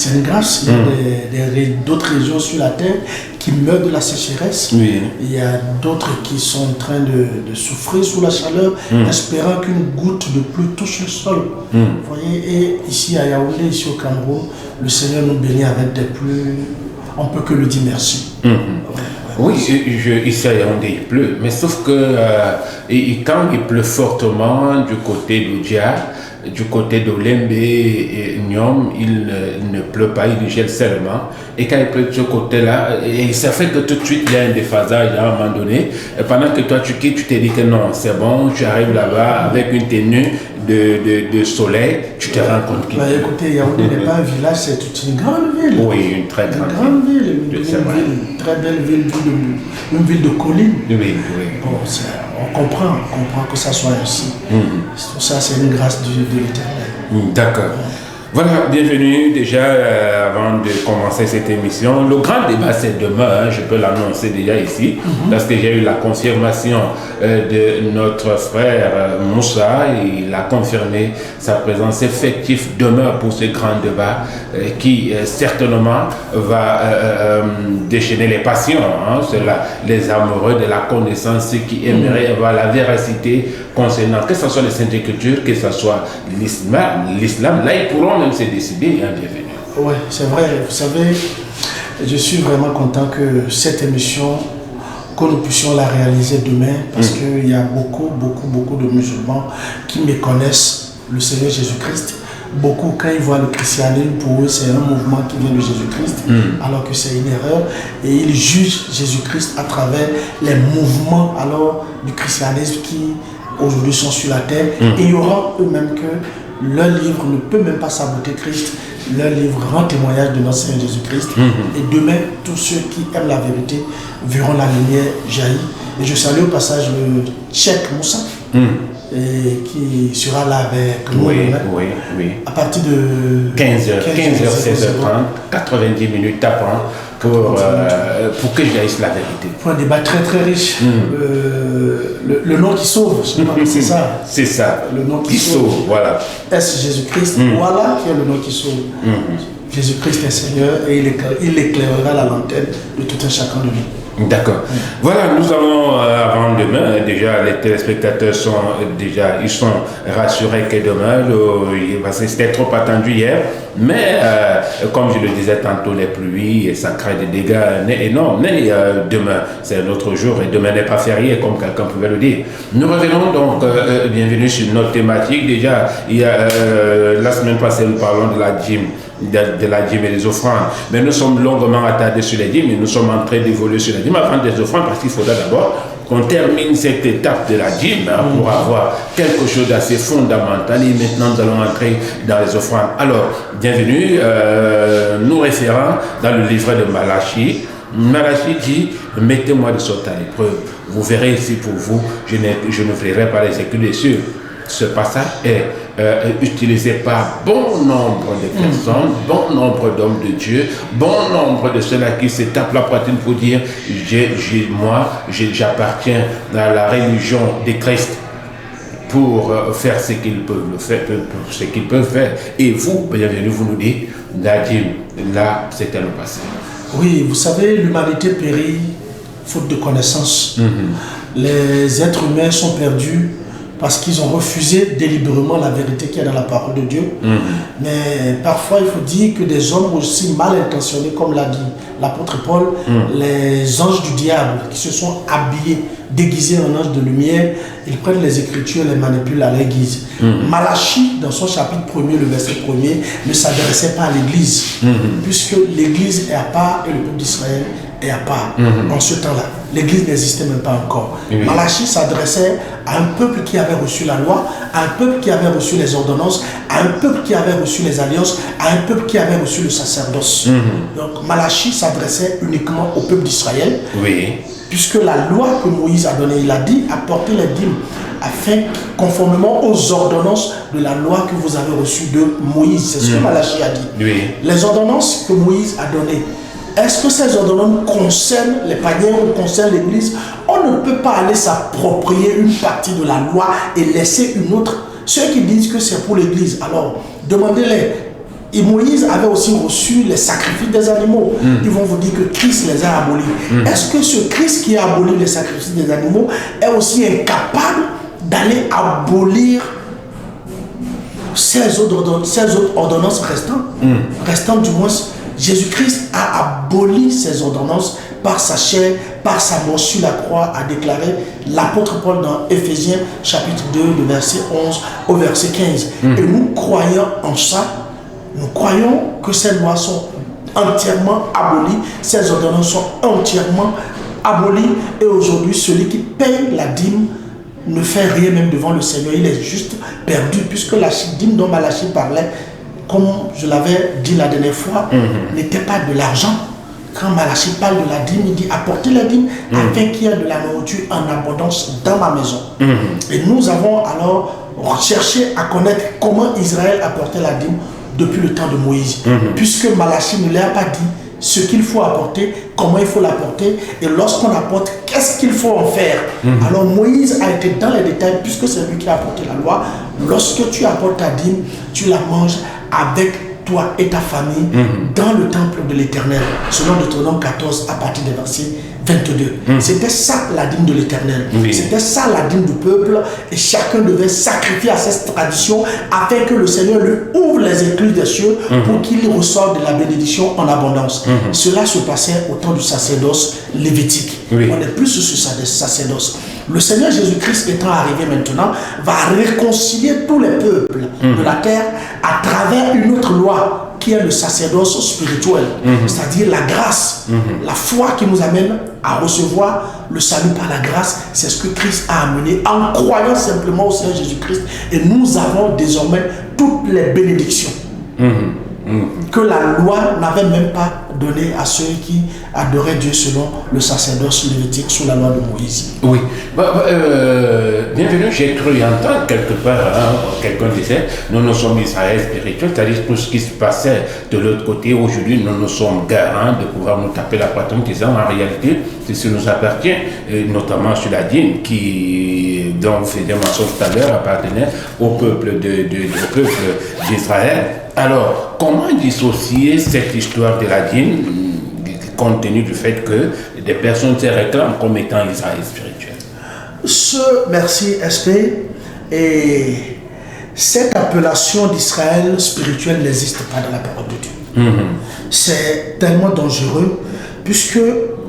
C'est une grâce. Il y a d'autres régions sur la terre qui meurent de la sécheresse. Oui. Il y a d'autres qui sont en train de souffrir sous la chaleur, espérant qu'une goutte de pluie touche le sol. Vous voyez, et ici à Yaoundé, ici au Cameroun, le Seigneur nous bénit avec des pluies. On ne peut que lui dire merci. Oui, ici à Yaoundé, il pleut, mais sauf que quand il pleut fortement du côté d'Oudia, du côté d'Olembe et Nyom, il ne pleut pas, il gèle seulement. Et quand il pleut de ce côté-là, et ça fait que tout de suite il y a un déphasage à un moment donné. Et pendant que toi tu quittes, tu te dis que non, c'est bon, tu arrives là-bas avec une tenue de soleil, tu te rends compte qu'il pleut. Écoutez, Yaoundé n'est pas un village, c'est toute une grande ville. Oui, une très grande ville. Une très belle ville, une ville de collines. Oui. Bon, on comprend que ça soit ainsi. Tout ça, c'est une grâce de l'Éternel. D'accord. Voilà, bienvenue déjà avant de commencer cette émission. Le grand débat c'est demain, je peux l'annoncer déjà ici, parce que j'ai eu la confirmation de notre frère Moussa, il a confirmé sa présence effective demain pour ce grand débat qui certainement va déchaîner les passions. C'est les amoureux de la connaissance qui aimeraient avoir la véracité concernant que ce soit les Saintes Écritures, que ce soit l'islam, là ils pourront même se décider, bienvenue. Oui, c'est vrai, vous savez, je suis vraiment content que cette émission, que nous puissions la réaliser demain, parce qu'il y a beaucoup de musulmans qui méconnaissent le Seigneur Jésus-Christ. Beaucoup, quand ils voient le christianisme, pour eux, c'est un mouvement qui vient de Jésus-Christ, alors que c'est une erreur. Et ils jugent Jésus-Christ à travers les mouvements alors du christianisme qui aujourd'hui sont sur la terre, et il y aura eux-mêmes que leur livre ne peut même pas saboter Christ. Leur livre rend témoignage de notre Seigneur Jésus-Christ. Et demain, tous ceux qui aiment la vérité verront la lumière jaillir. Et je salue au passage le Tchèque Moussa, et qui sera là avec nous. Oui. À partir de 15h, 16h30, 90 minutes t'apprends pour que je dise la vérité. Pour un débat très riche. Le nom qui sauve, c'est ça. C'est ça. Le nom qui sauve. Voilà. Est-ce Jésus-Christ? Voilà qui est le nom qui sauve. Jésus-Christ est Seigneur et il éclairera la lanterne de tout un chacun de nous. D'accord. Voilà, nous allons avant demain, déjà les téléspectateurs sont rassurés que demain, parce que c'était trop attendu hier, mais comme je le disais tantôt, les pluies, ça crée des dégâts énormes, mais demain c'est un autre jour et demain n'est pas férié comme quelqu'un pouvait le dire. Nous revenons donc, bienvenue sur notre thématique. Déjà, il y a, la semaine passée nous parlons de la dîme. De la dîme et des offrandes. Mais nous sommes longuement attardés sur les dîmes et nous sommes en train d'évoluer sur les dîmes avant des offrandes parce qu'il faudra d'abord qu'on termine cette étape de la dîme pour avoir quelque chose d'assez fondamental et maintenant nous allons entrer dans les offrandes. Alors, bienvenue, nous référons dans le livre de Malachie. Malachie dit, mettez-moi de sorte à l'épreuve. Vous verrez ici pour vous, je ne ferai pas les écrits dessus. Ce passage est utilisé par bon nombre de personnes, bon nombre d'hommes de Dieu, bon nombre de ceux-là qui se tapent la poitrine pour dire j'appartiens à la religion de Christ pour faire ce qu'ils peuvent faire. Et vous, bienvenue, vous nous dites, là, c'était le passé. Oui, vous savez, l'humanité périt faute de connaissance. Les êtres humains sont perdus parce qu'ils ont refusé délibérément la vérité qui est dans la parole de Dieu. Mais parfois, il faut dire que des hommes aussi mal intentionnés, comme l'a dit l'apôtre Paul, les anges du diable qui se sont habillés, déguisés en anges de lumière, ils prennent les Écritures et les manipulent à leur guise. Malachie, dans son chapitre 1er, le verset 1er, ne s'adressait pas à l'Église, puisque l'Église est à part et le peuple d'Israël est à part. En ce temps-là, l'Église n'existait même pas encore. Malachie s'adressait à un peuple qui avait reçu la loi, à un peuple qui avait reçu les ordonnances, à un peuple qui avait reçu les alliances, à un peuple qui avait reçu le sacerdoce. Donc Malachie s'adressait uniquement au peuple d'Israël, puisque la loi que Moïse a donnée, il a dit, apportez les dîmes, afin, conformément aux ordonnances de la loi que vous avez reçue de Moïse. C'est ce que Malachie a dit. Les ordonnances que Moïse a données, est-ce que ces ordonnances concernent les païens ou concernent l'Église? On ne peut pas aller s'approprier une partie de la loi et laisser une autre. Ceux qui disent que c'est pour l'Église, alors demandez-les Et Moïse avait aussi reçu les sacrifices des animaux. Ils vont vous dire que Christ les a abolis. Est-ce que ce Christ qui a aboli les sacrifices des animaux est aussi incapable d'aller abolir ces autres ordonnances restantes du moins? Jésus-Christ a aboli ces ordonnances par sa chair, par sa mort sur la croix, a déclaré l'apôtre Paul dans Éphésiens chapitre 2, du verset 11 au verset 15. Et nous croyons en ça. Nous croyons que ces lois sont entièrement abolies, ces ordonnances sont entièrement abolies. Et aujourd'hui, celui qui paye la dîme ne fait rien même devant le Seigneur. Il est juste perdu, puisque la dîme dont Malachie parlait, comme je l'avais dit la dernière fois, n'était pas de l'argent. Quand Malachie parle de la dîme, il dit apportez la dîme afin qu'il y ait de la nourriture en abondance dans ma maison. Et nous avons alors cherché à connaître comment Israël apportait la dîme depuis le temps de Moïse. Puisque Malachie ne leur a pas dit ce qu'il faut apporter, comment il faut l'apporter, et lorsqu'on apporte, qu'est-ce qu'il faut en faire. Alors Moïse a été dans les détails, puisque c'est lui qui a apporté la loi. Lorsque tu apportes ta dîme, tu la manges avec toi et ta famille dans le temple de l'Éternel, selon Deutéronome 14 à partir des versets 22. C'était ça la dîme de l'Éternel. C'était ça la dîme du peuple, et chacun devait sacrifier à cette tradition afin que le Seigneur lui ouvre les écluses des cieux pour qu'il reçoive de la bénédiction en abondance. Cela se passait au temps du sacerdoce lévitique. On n'est plus sur ce sacerdoce. Le Seigneur Jésus-Christ étant arrivé maintenant, va réconcilier tous les peuples de la terre à travers une autre loi qui est le sacerdoce spirituel, c'est-à-dire la grâce, la foi qui nous amène à recevoir le salut par la grâce. C'est ce que Christ a amené en croyant simplement au Seigneur Jésus-Christ, et nous avons désormais toutes les bénédictions que la loi n'avait même pas donné à ceux qui adoraient Dieu selon le sacerdoce lévitique sous la loi de Moïse. Oui. Bienvenue, j'ai cru entendre quelque part, quelqu'un disait, nous sommes Israël spirituel, c'est-à-dire tout ce qui se passait de l'autre côté. Aujourd'hui, nous sommes garants de pouvoir nous taper la poitrine, disant en réalité, c'est ce qui nous appartient, notamment sur la dîme dont vous faisiez mention tout à l'heure, appartenait au peuple d'Israël. Alors, comment dissocier cette histoire de la dîme compte tenu du fait que des personnes se réclament comme étant Israël spirituel? Merci SP. Et cette appellation d'Israël spirituel n'existe pas dans la parole de Dieu. C'est tellement dangereux, puisque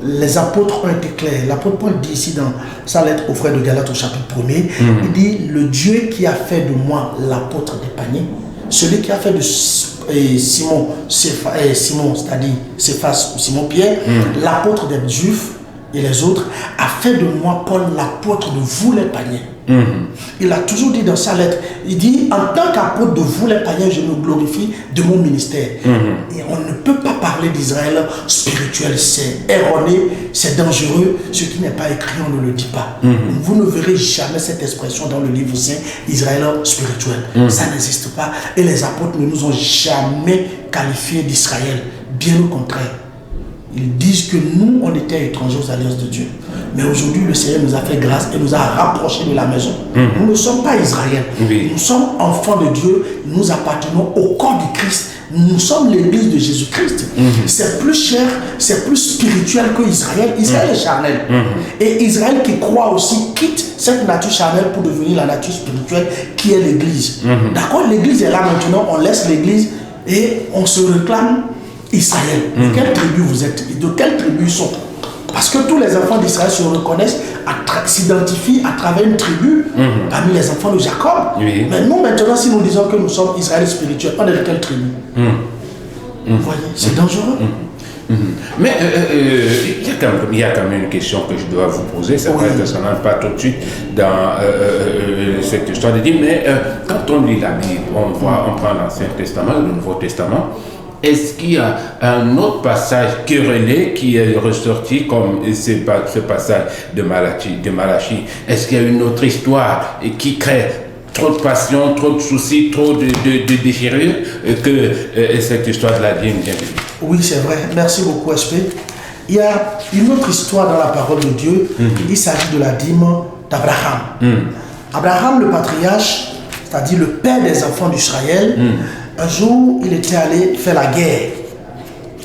les apôtres ont été clairs. L'apôtre Paul dit ici dans sa lettre aux frères de Galates au chapitre 1er, il dit le Dieu qui a fait de moi l'apôtre des paniers, celui qui a fait de Simon, c'est-à-dire Céphas ou Simon Pierre, l'apôtre des Juifs et les autres, a fait de moi Paul l'apôtre de vous les païens. Il a toujours dit dans sa lettre, il dit en tant qu'apôtre de vous les païens, je me glorifie de mon ministère. Et on ne peut pas parler d'Israël spirituel, c'est erroné, c'est dangereux. Ce qui n'est pas écrit, on ne le dit pas. Vous ne verrez jamais cette expression dans le livre saint, Israël spirituel. Ça n'existe pas, et les apôtres ne nous ont jamais qualifiés d'Israël, bien au contraire. Ils disent que nous, on était étrangers aux alliances de Dieu. Mais aujourd'hui, le Seigneur nous a fait grâce et nous a rapprochés de la maison. Nous ne sommes pas Israël. Nous sommes enfants de Dieu. Nous appartenons au corps du Christ. Nous sommes l'église de Jésus-Christ. C'est plus cher, c'est plus spirituel que Israël. Israël est charnel. Et Israël qui croit aussi quitte cette nature charnelle pour devenir la nature spirituelle qui est l'église. D'accord? L'église est là maintenant. On laisse l'église et on se réclame Israël. De quelle tribu vous êtes? Et de quelle tribu ils sont? Parce que tous les enfants d'Israël se reconnaissent, s'identifient à travers une tribu parmi les enfants de Jacob. Mais nous maintenant, si nous disons que nous sommes Israël spirituel, on est de quelle tribu? Vous voyez, c'est dangereux. Mais il y a quand même une question que je dois vous poser. C'est vrai que ça n'entre pas tout de suite dans cette histoire de dire, mais quand on lit la Bible, on prend l'Ancien Testament, le Nouveau Testament. Est-ce qu'il y a un autre passage querellé qui est ressorti comme ce passage de Malachie? Est-ce qu'il y a une autre histoire qui crée trop de passion, trop de soucis, trop de déchirures que cette histoire de la dîme? Oui, c'est vrai. Merci beaucoup, SP. Il y a une autre histoire dans la parole de Dieu. Il s'agit de la dîme d'Abraham. Abraham, le patriarche, c'est-à-dire le père des enfants d'Israël, Un jour, il était allé faire la guerre.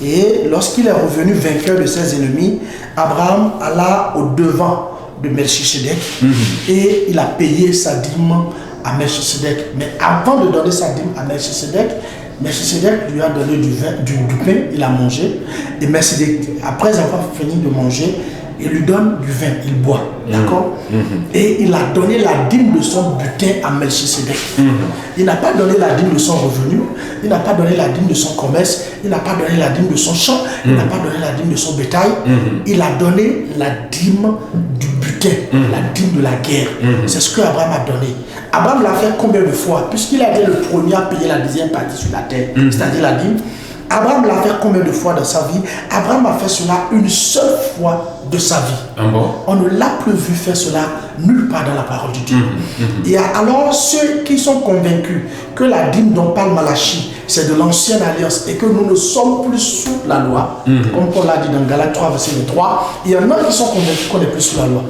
Et lorsqu'il est revenu vainqueur de ses ennemis, Abraham alla au devant de Melchisedec et il a payé sa dîme à Melchisedec. Mais avant de donner sa dîme à Melchisedec, Melchisedec lui a donné du pain, il a mangé. Et Melchisedec, après avoir fini de manger, il lui donne du vin, il boit. D'accord? Et il a donné la dîme de son butin à Melchisedec. Il n'a pas donné la dîme de son revenu, il n'a pas donné la dîme de son commerce, il n'a pas donné la dîme de son champ, il n'a pas donné la dîme de son bétail. Il a donné la dîme du butin, la dîme de la guerre. C'est ce que Abraham a donné. Abraham l'a fait combien de fois? Puisqu'il a été le premier à payer la deuxième partie sur la terre, c'est-à-dire la dîme. Abraham l'a fait combien de fois dans sa vie? Abraham a fait cela une seule fois de sa vie. Ah bon? On ne l'a plus vu faire cela nulle part dans la parole de Dieu. Et alors ceux qui sont convaincus que la dîme dont parle Malachie, c'est de l'ancienne alliance et que nous ne sommes plus sous la loi, comme Paul l'a dit dans Galates 3, verset 3, il y en a qui sont convaincus qu'on n'est plus sous la loi.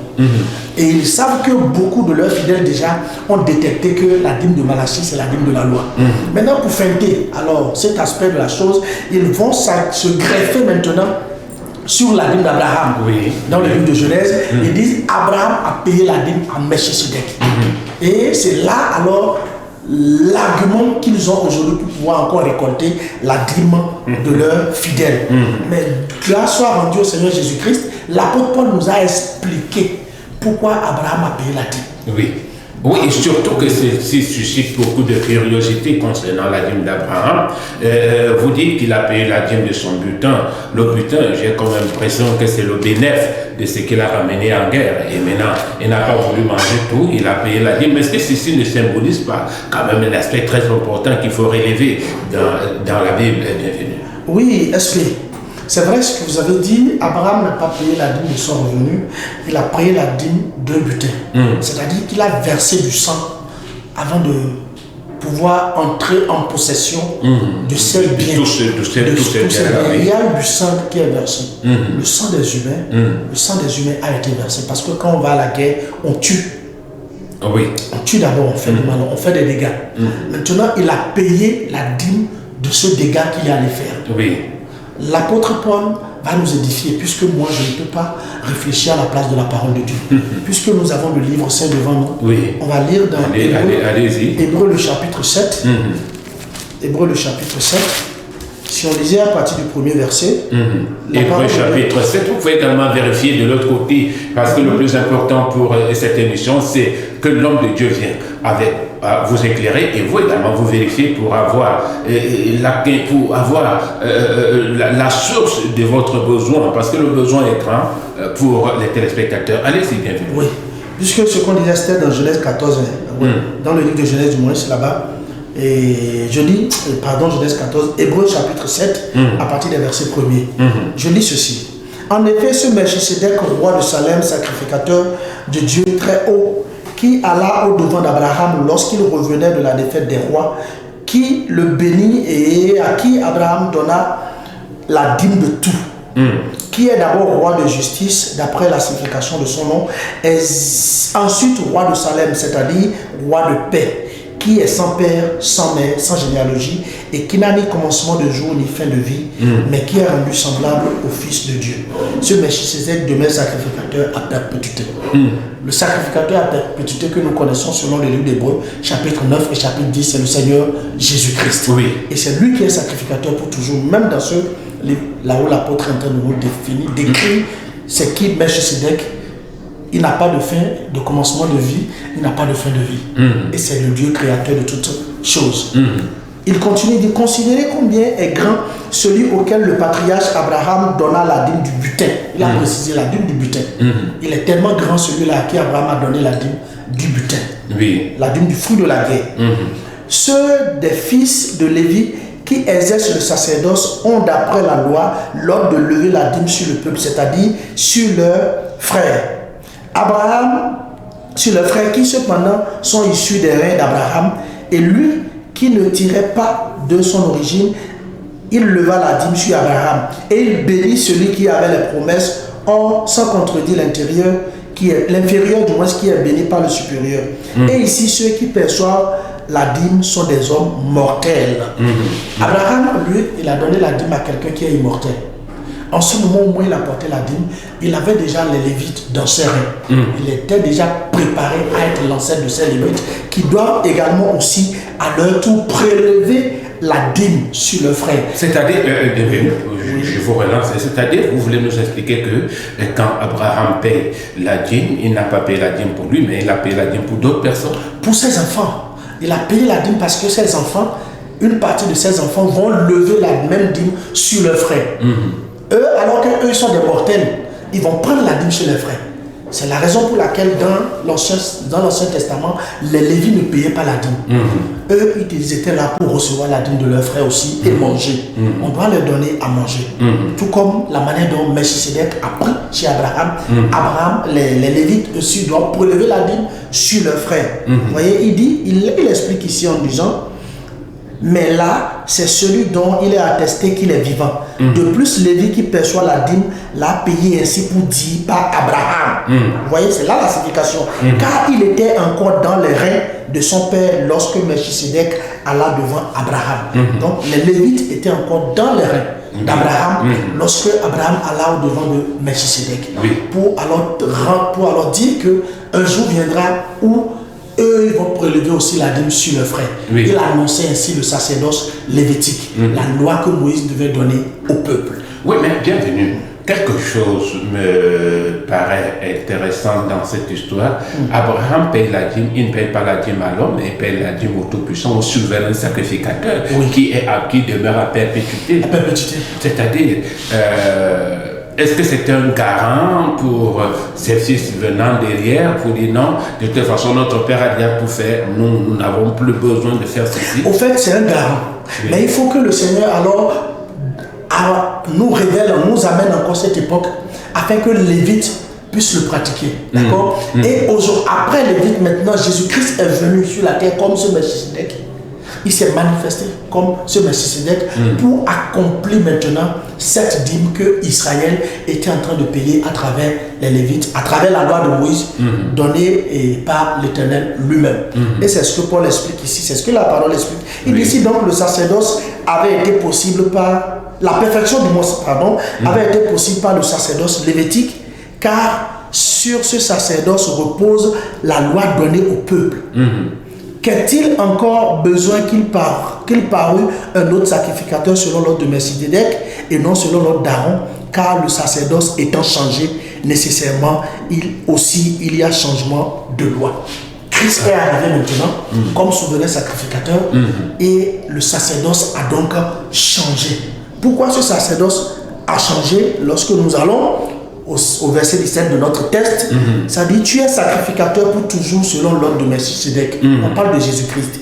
Et ils savent que beaucoup de leurs fidèles déjà ont détecté que la dîme de Malachie, c'est la dîme de la loi. Maintenant, pour feinter alors cet aspect de la chose, ils vont se greffer maintenant sur la dîme d'Abraham. Dans le livre de Genèse, ils disent Abraham a payé la dîme à Melchisedec. Et c'est là alors l'argument qu'ils ont aujourd'hui pour pouvoir encore récolter la dîme de leurs fidèles. Mais grâce soit rendue au Seigneur Jésus-Christ, l'apôtre Paul nous a expliqué pourquoi Abraham a payé la dîme. Oui, et surtout que ceci suscite beaucoup de curiosité concernant la dîme d'Abraham. Vous dites qu'il a payé la dîme de son butin. Le butin, j'ai comme l'impression que c'est le bénéfice de ce qu'il a ramené en guerre. Et maintenant, il n'a pas voulu manger tout, il a payé la dîme. Mais est-ce que ceci ne symbolise pas quand même un aspect très important qu'il faut relever dans la Bible? Bienvenue. Oui, SP. C'est vrai ce que vous avez dit, Abraham n'a pas payé la dîme de son revenu, il a payé la dîme d'un butin. C'est-à-dire qu'il a versé du sang avant de pouvoir entrer en possession de ces biens. Il y a du sang qui est versé. Le sang des humains a été versé parce que quand on va à la guerre, on tue. On tue d'abord, on fait du mal, on fait des dégâts. Maintenant, il a payé la dîme de ce dégât qu'il allait faire. L'apôtre Paul va nous édifier, puisque moi je ne peux pas réfléchir à la place de la parole de Dieu. Puisque nous avons le livre saint devant nous, on va lire dans Hébreux le chapitre 7. Hébreux le chapitre 7. Si on lisait à partir du premier verset. Hébreux chapitre 7, vous pouvez également vérifier de l'autre côté, parce que le plus important pour cette émission, c'est que l'homme de Dieu vient avec vous éclairer et vous également vous vérifier pour avoir la source de votre besoin, parce que le besoin est grand pour les téléspectateurs. Allez-y, bienvenue. Oui, puisque ce qu'on disait c'était dans Genèse 14, dans le livre de Genèse du Moïse là-bas, et je lis, Genèse 14, Hébreux chapitre 7, à partir des versets 1er. Je lis ceci. En effet, ce Melchisedec, roi de Salem, sacrificateur de Dieu très haut, qui alla au devant d'Abraham lorsqu'il revenait de la défaite des rois, qui le bénit et à qui Abraham donna la dîme de tout, qui est d'abord roi de justice d'après la signification de son nom, et ensuite roi de Salem, c'est-à-dire roi de paix, qui est sans père, sans mère, sans généalogie, et qui n'a ni commencement de jour ni fin de vie, mais qui est rendu semblable au Fils de Dieu. Ce Melchisedec demeure sacrificateur à perpétuité. Le sacrificateur à perpétuité que nous connaissons selon le livre d'Hébreux, chapitre 9 et chapitre 10, c'est le Seigneur Jésus-Christ. Et c'est lui qui est sacrificateur pour toujours, même dans ce livre, là où l'apôtre est en train de nous définir, décrit, c'est qui Melchisedec. Il n'a pas de fin, de commencement de vie, il n'a pas de fin de vie. Et c'est le Dieu créateur de toutes choses. Il continue de considérer combien est grand celui auquel le patriarche Abraham donna la dîme du butin. Il a précisé la dîme du butin. Il est tellement grand celui-là à qui Abraham a donné la dîme du butin. La dîme du fruit de la guerre. Ceux des fils de Lévi qui exercent le sacerdoce ont d'après la loi l'ordre de lever la dîme sur le peuple, c'est-à-dire sur leurs frères. Abraham, sur les frères qui cependant sont issus des reins d'Abraham, et lui qui ne tirait pas de son origine, il leva la dîme sur Abraham et il bénit celui qui avait les promesses. Or, sans contredire l'inférieur du moins qui est béni par le supérieur. Et ici, ceux qui perçoivent la dîme sont des hommes mortels. Abraham, lui, il a donné la dîme à quelqu'un qui est immortel. En ce moment où il apportait la dîme, il avait déjà les Lévites dans ses reins. Il était déjà préparé à être l'ancêtre de ces Lévites qui doivent également aussi, à leur tour, prélever la dîme sur le frère. C'est-à-dire, je vous relance, c'est-à-dire, vous voulez nous expliquer que quand Abraham paye la dîme, il n'a pas payé la dîme pour lui, mais il a payé la dîme pour d'autres personnes. Pour ses enfants. Il a payé la dîme parce que ses enfants, une partie de ses enfants vont lever la même dîme sur leur frère. Eux, alors qu'eux sont des mortels, ils vont prendre la dîme sur les frères. C'est la raison pour laquelle dans l'Ancien Testament, les Lévites ne payaient pas la dîme. Eux, ils étaient là pour recevoir la dîme de leurs frères aussi et manger. On doit leur donner à manger. Tout comme la manière dont Melchisedec a pris chez Abraham. Abraham, les Lévites aussi doivent prélever la dîme sur leurs frères. Vous voyez, il explique ici en disant, mais là, c'est celui dont il est attesté qu'il est vivant. De plus, Lévi qui perçoit la dîme l'a payé ainsi pour dire par Abraham. Vous voyez, c'est là la signification. Car il était encore dans les reins de son père lorsque Melchisedec alla devant Abraham. Donc, les Lévites étaient encore dans les reins d'Abraham lorsque Abraham alla au devant de Melchisedec. Pour alors dire qu'un jour viendra où eux, ils vont prélever aussi la dîme sur leurs frères. Il a annoncé ainsi le sacerdoce lévitique, la loi que Moïse devait donner au peuple. Oui, mais bienvenue. Quelque chose me paraît intéressant dans cette histoire. Abraham paye la dîme, il ne paye pas la dîme à l'homme, mais il paye la dîme au Tout-Puissant, au souverain sacrificateur, qui demeure à perpétuité. C'est-à-dire, est-ce que c'est un garant pour ses fils venant derrière pour dire non, de toute façon notre père a déjà tout fait, nous n'avons plus besoin de faire ceci? Au fait, c'est un garant. Mais il faut que le Seigneur alors nous révèle, nous amène encore cette époque afin que les Lévites puissent le pratiquer. D'accord? Et après Lévite, maintenant, Jésus-Christ est venu sur la terre comme ce Melchisedec. Il s'est manifesté comme ce Melchisedec pour accomplir maintenant cette dîme que Israël était en train de payer à travers les Lévites, à travers la loi de Moïse donnée par l'Éternel lui-même. Et c'est ce que Paul explique ici, c'est ce que la parole explique. Il dit ici donc le sacerdoce avait été possible par la perfection du monstre, avait été possible par le sacerdoce lévitique, car sur ce sacerdoce repose la loi donnée au peuple. Qu'est-il encore besoin qu'il parût un autre sacrificateur selon l'ordre de Melchisedec et non selon l'ordre d'Aaron, car le sacerdoce étant changé, nécessairement, il y a changement de loi. Christ est arrivé maintenant comme souverain sacrificateur et le sacerdoce a donc changé. Pourquoi ce sacerdoce a changé? Lorsque nous allons au verset 17 de notre texte, ça dit tu es sacrificateur pour toujours selon l'ordre de Melchisedec. On parle de Jésus-Christ.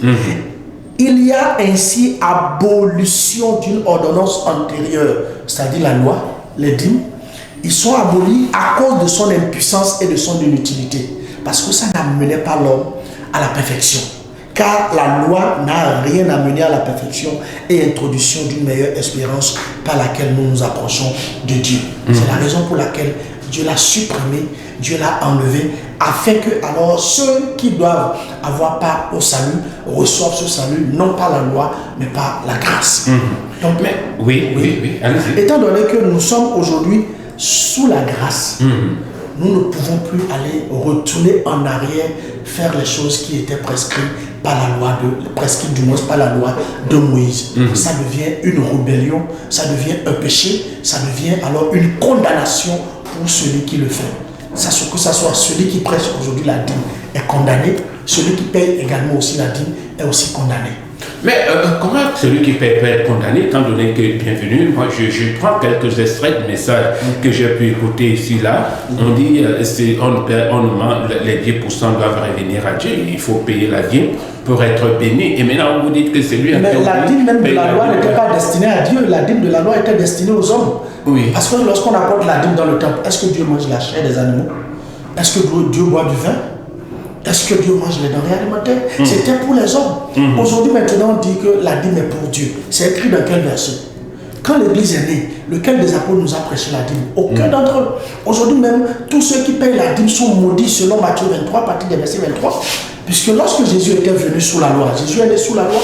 Il y a ainsi abolition d'une ordonnance antérieure, c'est-à-dire la loi, les dîmes. Ils sont abolis à cause de son impuissance et de son inutilité, parce que ça n'amenait pas l'homme à la perfection. Car la loi n'a rien amené à la perfection et introduction d'une meilleure espérance par laquelle nous nous approchons de Dieu. C'est la raison pour laquelle Dieu l'a supprimé, Dieu l'a enlevé, afin que alors ceux qui doivent avoir part au salut reçoivent ce salut, non par la loi, mais par la grâce. Donc, oui, allez-y. Étant donné que nous sommes aujourd'hui sous la grâce, nous ne pouvons plus aller retourner en arrière, faire les choses qui étaient prescrites par la loi prescrites du moins par la loi de Moïse. Ça devient une rébellion, ça devient un péché, ça devient alors une condamnation pour celui qui le fait. Que ça soit celui qui prêche aujourd'hui la dîme est condamné, celui qui paye également aussi la dîme est aussi condamné. Mais comment celui qui paye peut être condamné, étant donné que, bienvenue, moi je prends quelques extraits de messages que j'ai pu écouter ici, là. On dit, les 10% doivent revenir à Dieu, il faut payer la dîme pour être béni. Et maintenant, vous dites que c'est lui... Mais la dîme même de la loi n'était pas destinée à Dieu, la dîme de la loi était destinée aux hommes. Parce que lorsqu'on apporte la dîme dans le temple, est-ce que Dieu mange la chair des animaux? Est-ce que Dieu boit du vin? Est-ce que Dieu mange les denrées alimentaires? C'était pour les hommes. Aujourd'hui, maintenant, on dit que la dîme est pour Dieu. C'est écrit dans quel verset? Quand l'Église est née, lequel des apôtres nous a prêché la dîme? Aucun d'entre eux. Aujourd'hui même, tous ceux qui payent la dîme sont maudits selon Matthieu 23, à partir du verset 23. Puisque lorsque Jésus était venu sous la loi, Jésus est né sous la loi,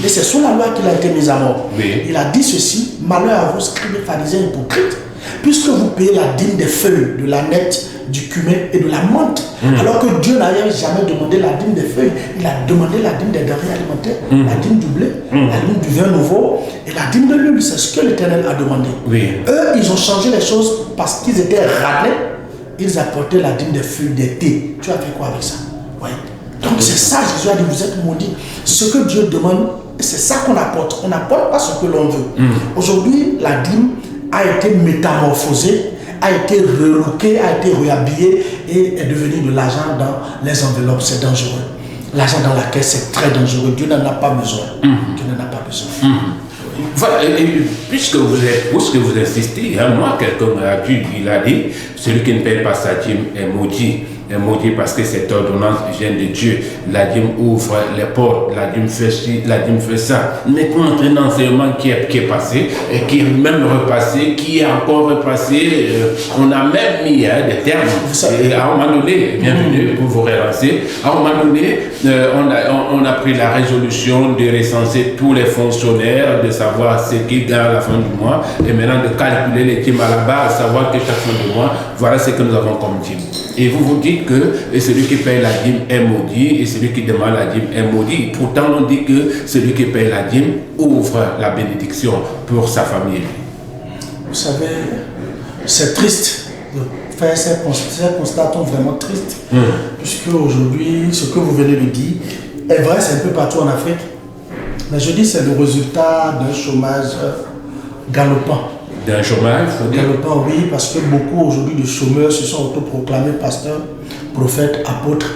et c'est sous la loi qu'il a été mis à mort. Oui. Il a dit ceci: malheur à vous, scribes et pharisiens hypocrites, puisque vous payez la dîme des feuilles, de l'aneth, du cumin et de la menthe, alors que Dieu n'avait jamais demandé la dîme des feuilles. Il a demandé la dîme des denrées alimentaires, la dîme du blé, la dîme du vin nouveau et la dîme de l'huile. C'est ce que l'Éternel a demandé. Oui. Eux, ils ont changé les choses parce qu'ils étaient radins. Ils apportaient la dîme des feuilles, des thés. Tu as fait quoi avec ça? Ouais. Donc c'est ça, Jésus a dit, vous êtes maudits. Ce que Dieu demande, c'est ça qu'on apporte. On n'apporte pas ce que l'on veut. Aujourd'hui, la dîme a été métamorphosée, a été relookée, a été réhabillée et est devenue de l'argent dans les enveloppes. C'est dangereux. L'argent dans la caisse, c'est très dangereux. Dieu n'en a pas besoin. Dieu n'en a pas besoin. Voilà, puisque vous insistez, hein, moi, quelqu'un m'a dit, il a dit, celui qui ne paye pas sa dîme est maudit. Est maudit parce que cette ordonnance vient de Dieu. La dîme ouvre les portes, la dîme fait ci, la dîme fait ça. Mais contre un enseignement qui est passé, et qui est même repassé, qui est encore repassé, on a même mis des termes. Et à un moment donné, bienvenue pour vous relancer, à un moment donné, on a pris la résolution de recenser tous les fonctionnaires, de savoir ce qu'ils gagnent à la fin du mois, et maintenant de calculer les dîmes à la base, savoir que chaque fin du mois, voilà ce que nous avons comme dîme. Et vous dites que celui qui paye la dîme est maudit et celui qui demande la dîme est maudit. Pourtant, on dit que celui qui paye la dîme ouvre la bénédiction pour sa famille. Vous savez, c'est triste de faire ces constats vraiment tristes. Puisque aujourd'hui, ce que vous venez de dire est vrai, c'est un peu partout en Afrique. Mais je dis c'est le résultat d'un chômage galopant. D'un chômage, il faut dire. Galopant, oui, parce que beaucoup aujourd'hui de chômeurs se sont autoproclamés pasteurs, prophètes, apôtres,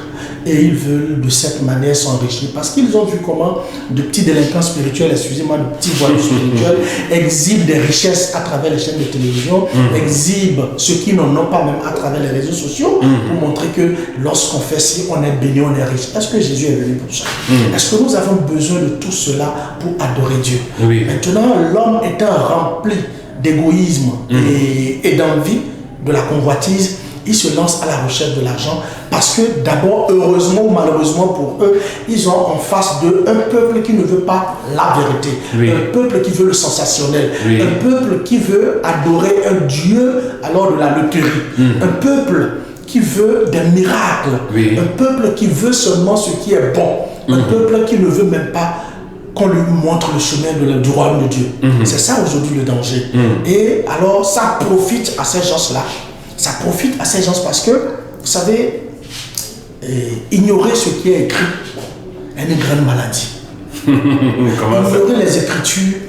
et ils veulent de cette manière s'enrichir parce qu'ils ont vu comment de petits délinquants spirituels, excusez-moi, de petits voyous spirituels exhibent des richesses à travers les chaînes de télévision, exhibent ce qu'ils n'en ont pas même à travers les réseaux sociaux pour montrer que lorsqu'on fait ci, on est béni, on est riche. Est-ce que Jésus est venu pour ça? Est-ce que nous avons besoin de tout cela pour adorer Dieu? Oui. Maintenant, l'homme étant rempli d'égoïsme et d'envie, de la convoitise, ils se lancent à la recherche de l'argent parce que d'abord, heureusement ou malheureusement pour eux, ils ont en face d'eux un peuple qui ne veut pas la vérité, un peuple qui veut le sensationnel, un peuple qui veut adorer un Dieu alors de la loterie, un peuple qui veut des miracles, un peuple qui veut seulement ce qui est bon, un peuple qui ne veut même pas qu'on lui montre le chemin du royaume de Dieu. C'est ça aujourd'hui le danger. Et alors ça profite à ces gens-là. Ça profite à ces gens parce que, vous savez, ignorer ce qui est écrit est une grande maladie. Ignorer les Écritures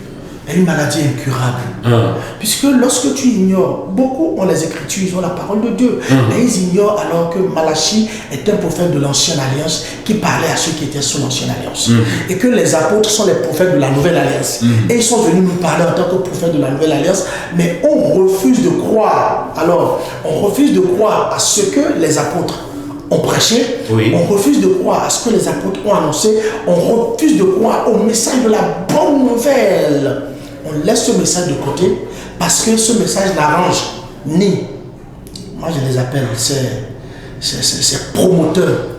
est une maladie incurable. Puisque lorsque tu ignores, beaucoup ont les Écritures, ils ont la parole de Dieu. Mais ils ignorent alors que Malachie est un prophète de l'Ancienne Alliance qui parlait à ceux qui étaient sous l'Ancienne Alliance. Et que les apôtres sont les prophètes de la Nouvelle Alliance. Et ils sont venus nous parler en tant que prophètes de la Nouvelle Alliance. Mais on refuse de croire. Alors, on refuse de croire à ce que les apôtres ont prêché, on refuse de croire à ce que les apôtres ont annoncé, on refuse de croire au message de la bonne nouvelle. On laisse ce message de côté parce que ce message n'arrange ni, moi je les appelle, c'est promoteurs,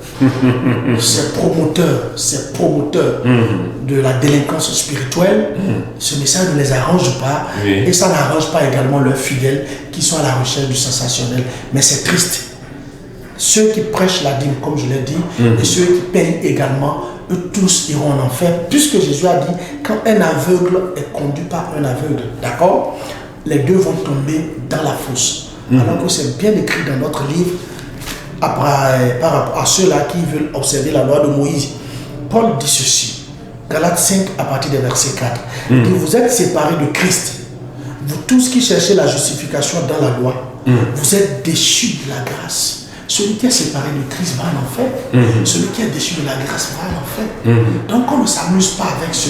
c'est promoteurs de la délinquance spirituelle. Ce message ne les arrange pas et ça n'arrange pas également leurs fidèles qui sont à la recherche du sensationnel. Mais c'est triste. Ceux qui prêchent la dîme, comme je l'ai dit, et ceux qui payent également, eux tous iront en enfer, puisque Jésus a dit, quand un aveugle est conduit par un aveugle, d'accord, les deux vont tomber dans la fosse. Alors que c'est bien écrit dans notre livre, par rapport à ceux-là qui veulent observer la loi de Moïse. Paul dit ceci, Galates 5 à partir du verset 4. Il dit, vous êtes séparés de Christ, vous tous qui cherchez la justification dans la loi, vous êtes déchus de la grâce. Celui qui est séparé de Christ va en enfer. Celui qui est déchu de la grâce va en enfer. Donc on ne s'amuse pas avec ce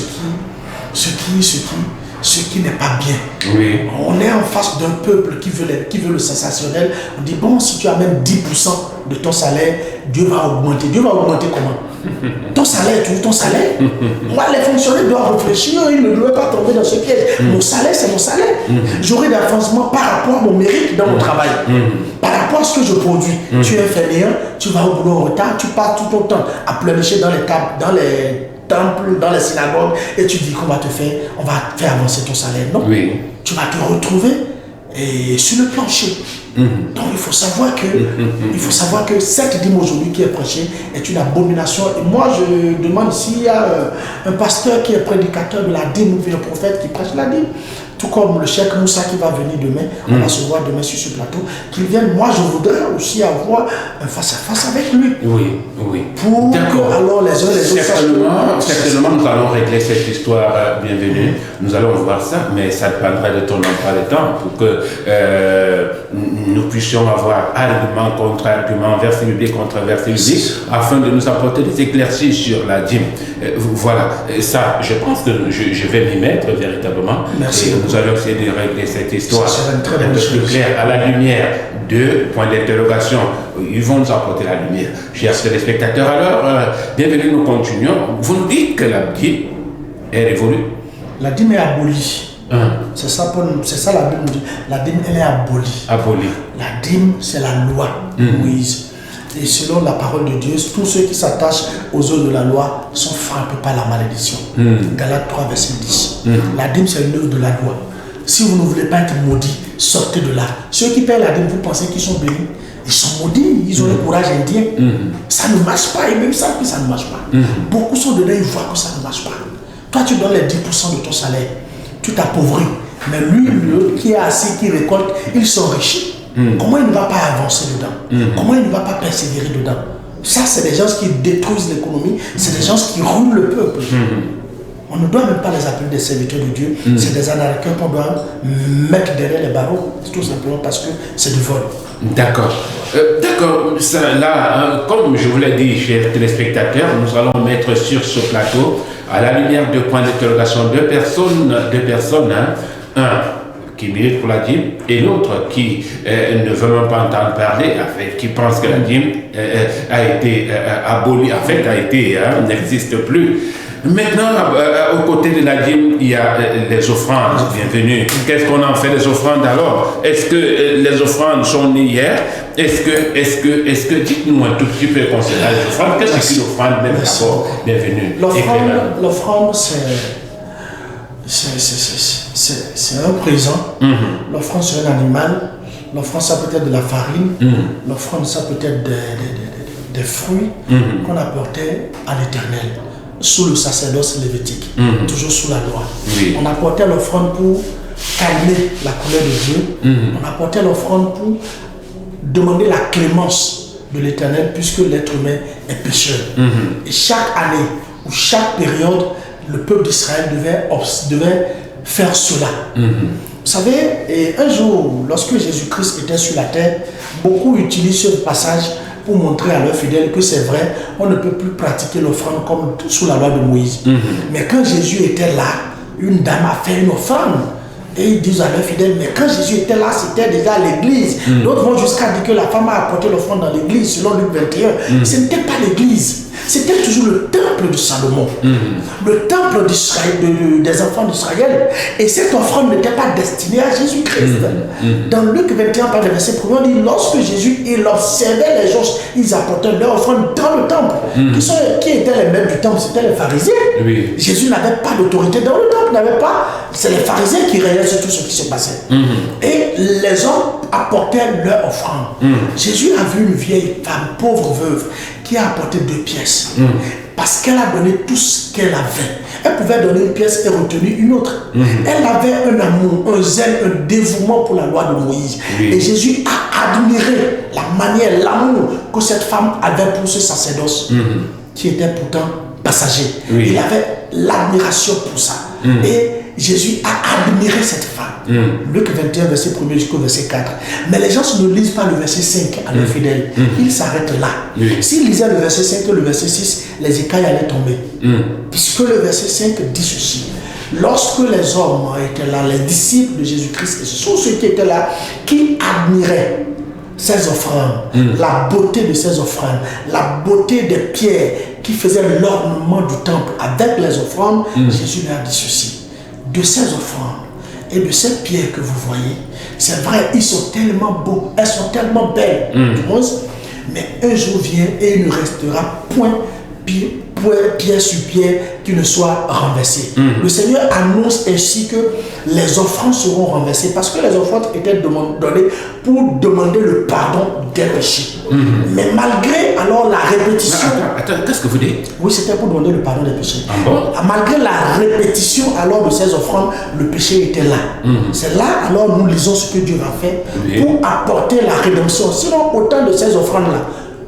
qui n'est pas bien. On est en face d'un peuple qui veut le sensationnel. On dit, bon, si tu as même 10% de ton salaire, Dieu va augmenter. Dieu va augmenter comment? Ton salaire est toujours ton salaire. Moi, les fonctionnaires doivent réfléchir, ils ne doivent pas tomber dans ce piège. Mon salaire, c'est mon salaire. J'aurai d'avancement par rapport à mon mérite dans mon travail. Par rapport à ce que je produis. Tu es fainéant, tu vas au boulot en retard, tu pars tout ton temps à pleurnicher dans les temples, dans les synagogues, et tu dis qu'on va te faire, on va faire avancer ton salaire. Non. Oui. Tu vas te retrouver sur le plancher. Donc il faut savoir que cette dîme aujourd'hui qui est prêchée est une abomination. Et moi je demande s'il y a un pasteur qui est prédicateur de la dîme ou un prophète qui prêche la dîme, tout comme le cheikh Moussa qui va venir demain, on va se voir demain sur ce plateau, qu'il vienne. Moi je voudrais aussi avoir un face-à-face avec lui. Oui, oui. Pour que alors les uns les autres... Certainement nous allons régler cette histoire, bienvenue. Nous allons voir ça, mais ça dépendra de ton emploi de temps pour que nous puissions avoir argument contre argument, verset biblique contre verset biblique, afin de nous apporter des éclaircies sur la dîme. Voilà, ça, je pense que je vais m'y mettre véritablement. Merci. Et nous allons essayer de régler cette histoire un peu plus clair à la lumière de points d'interrogation. Ils vont nous apporter la lumière. Chers téléspectateurs, alors, bienvenue, nous continuons. Vous nous dites que la dîme est révolue. La dîme est abolie. C'est ça la Bible nous dit. La dîme, elle est abolie. Abolie. La dîme, c'est la loi de Moïse. Et selon la parole de Dieu, tous ceux qui s'attachent aux œuvres de la loi sont frappés par la malédiction. Galates 3, verset 10. La dîme, c'est une œuvre de la loi. Si vous ne voulez pas être maudit, sortez de là. Ceux qui paient la dîme, vous pensez qu'ils sont bénis? Ils sont maudits, ils ont le courage indien. Ça ne marche pas, et même savent que ça ne marche pas. Beaucoup sont dedans, ils voient que ça ne marche pas. Toi, tu donnes les 10% de ton salaire, tu t'appauvris. Mais lui, l'autre qui est assis, qui récolte, il s'enrichit. Comment il ne va pas avancer dedans? Comment il ne va pas persévérer dedans? Ça, c'est des gens qui détruisent l'économie, c'est des gens qui roulent le peuple. On ne doit même pas les appeler des serviteurs de Dieu, c'est des anarchiques qu'on doit mettre derrière les barreaux, tout simplement parce que c'est du vol. D'accord. D'accord. Là, comme je vous l'ai dit, chers téléspectateurs, nous allons mettre sur ce plateau, à la lumière de points d'interrogation, deux personnes, un qui milite pour la dîme et l'autre qui ne veut même pas entendre parler, en fait, qui pense que la dîme a été abolie, en fait, n'existe plus. Maintenant, aux côtés de la dîme, il y a les offrandes. Bienvenue. Qu'est-ce qu'on en fait des offrandes alors? Est-ce que les offrandes sont nées hier? Est-ce que dites-nous un tout petit peu concernant les offrandes. Qu'est-ce qu'une offrande même d'abord? Bienvenue. L'offrande, c'est un présent. L'offrande, c'est un animal. L'offrande, ça peut être de la farine. L'offrande, ça peut être des fruits qu'on apportait à l'Éternel sous le sacerdoce lévitique, toujours sous la loi. On apportait l'offrande pour calmer la colère de Dieu. On apportait l'offrande pour demander la clémence de l'Éternel puisque l'être humain est pécheur. Et chaque année ou chaque période, le peuple d'Israël devait faire cela. Vous savez, et un jour, lorsque Jésus-Christ était sur la terre, beaucoup utilisent ce passage pour montrer à leurs fidèles que c'est vrai, on ne peut plus pratiquer l'offrande comme sous la loi de Moïse. Mais quand Jésus était là, une dame a fait une offrande. Et ils disent à leurs fidèles, mais quand Jésus était là, c'était déjà à l'église. D'autres vont jusqu'à dire que la femme a apporté l'offrande dans l'église, selon Luc 21. Ce n'était pas l'église, c'était toujours le temple de Salomon, le temple d'Israël, des enfants d'Israël. Et cette offrande n'était pas destinée à Jésus-Christ. Dans Luc 21, par le verset 1, on dit, lorsque Jésus observait les gens, ils apportaient leur offrande dans le temple. Qui étaient les maîtres du temple? C'était les pharisiens. Jésus n'avait pas d'autorité dans le temple, c'est les pharisiens qui réalisent sur tout ce qui se passait. Et les hommes apportaient leur offrande. Jésus a vu une vieille femme, pauvre veuve, qui a apporté 2 pièces. Parce qu'elle a donné tout ce qu'elle avait. Elle pouvait donner une pièce et retenir une autre. Elle avait un amour, un zèle, un dévouement pour la loi de Moïse. Et Jésus a admiré la manière, l'amour que cette femme avait pour ce sacerdoce, qui était pourtant passager. Il avait l'admiration pour ça. Et Jésus a admiré cette femme. Luc 21, verset 1 jusqu'au verset 4. Mais les gens ne lisent pas le verset 5 à leurs fidèles. Ils s'arrêtent là. S'ils lisaient le verset 5 et le verset 6, les écailles allaient tomber. Puisque le verset 5 dit ceci. Lorsque les hommes étaient là, les disciples de Jésus-Christ, et ce sont ceux qui étaient là, qui admiraient ces offrandes, la beauté de ces offrandes, la beauté des pierres qui faisaient l'ornement du temple avec les offrandes, Jésus leur dit ceci. De ces offrandes et de ces pierres que vous voyez, c'est vrai, ils sont tellement beaux, elles sont tellement belles, mais un jour vient et il ne restera point pierre sur pierre qui ne soit renversé. Le Seigneur annonce ainsi que les offrandes seront renversées parce que les offrandes étaient données pour demander le pardon des péchés. Mais malgré alors la répétition... Attends, qu'est-ce que vous dites? Oui, c'était pour demander le pardon des péchés. Ah bon? Malgré la répétition alors de ces offrandes, le péché était là. C'est là alors nous lisons ce que Dieu a fait pour apporter la rédemption. Sinon, autant de ces offrandes-là,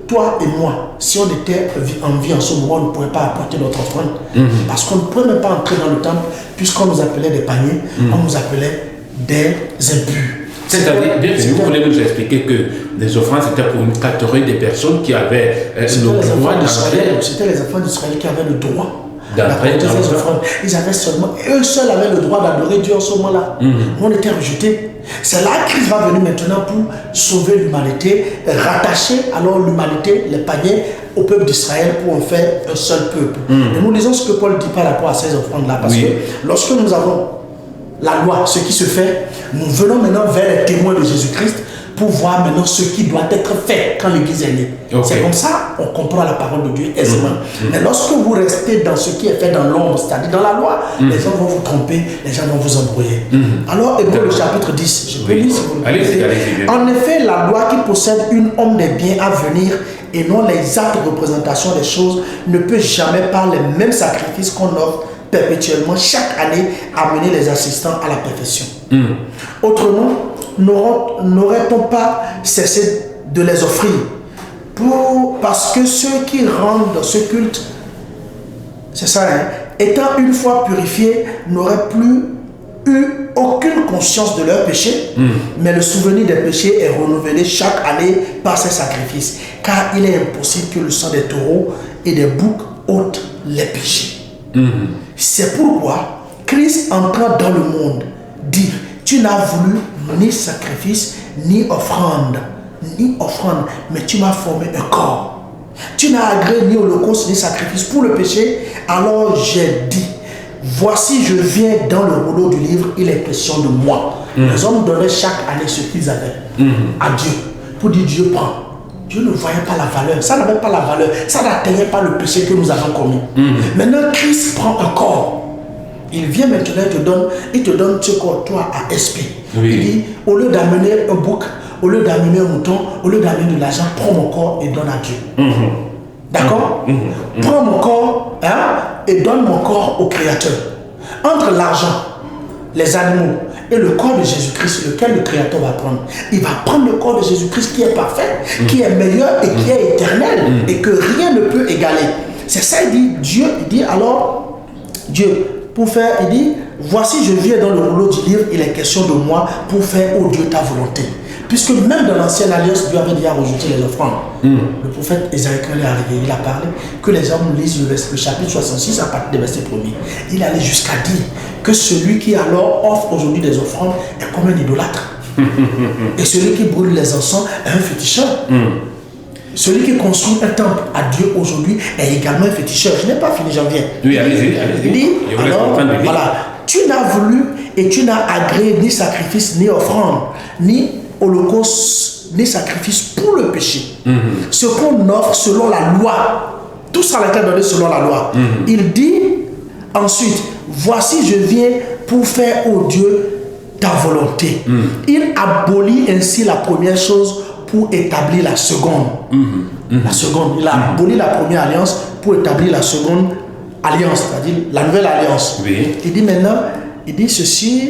toi et moi, si on était en vie en ce moment, on ne pourrait pas apporter notre offrande. Parce qu'on ne pouvait même pas entrer dans le temple, puisqu'on nous appelait des paniers, on nous appelait des impurs. C'est-à-dire, bien sûr, vous voulez nous expliquer que les offrandes, c'était pour une catégorie de personnes qui avaient le droit d'entrer. C'était les enfants d'Israël qui avaient le droit d'apporter ces offrandes. Ils avaient seulement, eux seuls avaient le droit d'adorer Dieu en ce moment-là. On était rejetés. C'est là que Christ va venir maintenant pour sauver l'humanité, rattacher alors l'humanité, les païens, au peuple d'Israël pour en faire un seul peuple. Et nous lisons ce que Paul dit par rapport à ces offrandes-là. Parce que lorsque nous avons la loi, ce qui se fait, nous venons maintenant vers les témoins de Jésus-Christ pour voir maintenant ce qui doit être fait quand l'Église est née. C'est comme ça qu'on comprend la parole de Dieu aisément. Mais lorsque vous restez dans ce qui est fait dans l'ombre, c'est-à-dire dans la loi, les gens vont vous tromper, les gens vont vous embrouiller. Alors, Hébreux le chapitre 10, je peux lire si vous voulez. En effet, la loi qui possède une homme des biens à venir et non les actes de représentation des choses ne peut jamais par les mêmes sacrifices qu'on offre perpétuellement chaque année amener les assistants à la perfection. Autrement, n'aurait-on pas cessé de les offrir parce que ceux qui rendent ce culte, c'est ça, étant une fois purifiés, n'auraient plus eu aucune conscience de leurs péchés, mais le souvenir des péchés est renouvelé chaque année par ces sacrifices, car il est impossible que le sang des taureaux et des boucs ôte les péchés. C'est pourquoi Christ entrant dans le monde dit: tu n'as voulu ni sacrifice ni offrande, mais tu m'as formé un corps. Tu n'as agréé ni holocauste ni sacrifice pour le péché. Alors j'ai dit: voici je viens dans le rouleau du livre, il est question de moi. Les hommes donnaient chaque année ce qu'ils avaient à Dieu pour dire: Dieu prend. Dieu ne voyait pas la valeur, ça n'avait pas la valeur, ça n'atteignait pas le péché que nous avons commis. Maintenant, Christ prend un corps. Il vient maintenant, il te donne ce corps, toi, à esprit. Il dit: au lieu d'amener un bouc, au lieu d'amener un mouton, au lieu d'amener de l'argent, prends mon corps et donne à Dieu. D'accord? Prends mon corps et donne mon corps au Créateur. Entre l'argent, les animaux et le corps de Jésus-Christ, lequel le Créateur va prendre. Il va prendre le corps de Jésus-Christ qui est parfait, qui est meilleur et qui est éternel et que rien ne peut égaler. C'est ça, il dit, Dieu, il dit alors, Dieu, pour faire, il dit: voici je viens dans le rouleau du livre, il est question de moi pour faire, ô Dieu, ta volonté. Puisque même dans l'ancienne alliance, Dieu avait déjà rejeté les offrandes. Le prophète Ésaïe, quand il est arrivé, il a parlé que les hommes lisent le chapitre 66 à partir du verset 1er. Il allait jusqu'à dire que celui qui alors offre aujourd'hui des offrandes est comme un idolâtre. Et celui qui brûle les encens est un féticheur. Celui qui construit un temple à Dieu aujourd'hui est également un féticheur. Je n'ai pas fini, j'en viens. Oui, allez-y. Il dit, alors, voilà, tu n'as voulu et tu n'as agréé ni sacrifice, ni offrande, ni holocauste, ni sacrifice pour le péché. Ce qu'on offre selon la loi, tout ça a été donné selon la loi. Il dit ensuite: voici je viens pour faire, ô Dieu, ta volonté. Il abolit ainsi la première chose pour établir la seconde. La seconde, il a aboli la première alliance pour établir la seconde alliance, c'est-à-dire la nouvelle alliance. Il dit maintenant, il dit ceci.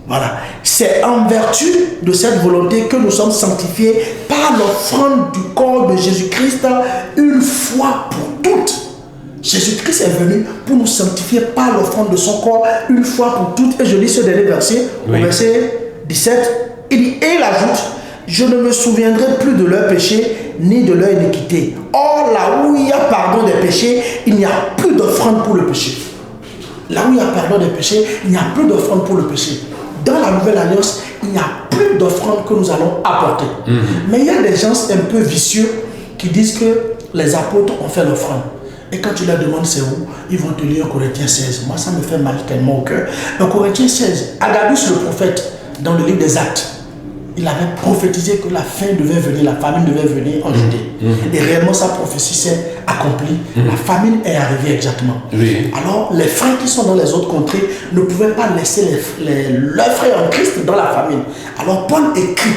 Voilà, c'est en vertu de cette volonté que nous sommes sanctifiés par l'offrande du corps de Jésus-Christ une fois pour toutes. Jésus-Christ est venu pour nous sanctifier par l'offrande de son corps une fois pour toutes. Et je lis ce dernier verset, au verset 17, il dit: et il ajoute: je ne me souviendrai plus de leur péché ni de leur iniquité. Or, là où il y a pardon des péchés, il n'y a plus d'offrande pour le péché. Là où il y a pardon des péchés, il n'y a plus d'offrande pour le péché. Dans la nouvelle alliance, il n'y a plus d'offrande que nous allons apporter. Mais il y a des gens un peu vicieux qui disent que les apôtres ont fait l'offrande. Et quand tu leur demandes c'est où, ils vont te lire Corinthiens 16. Moi, ça me fait mal tellement au cœur. Dans Corinthiens 16, Agabus le prophète, dans le livre des Actes, il avait prophétisé que la faim devait venir, la famine devait venir en Judée. Et réellement, sa prophétie s'est accomplie. La famine est arrivée exactement. Alors, les frères qui sont dans les autres contrées ne pouvaient pas laisser leurs frères en Christ dans la famine. Alors, Paul écrit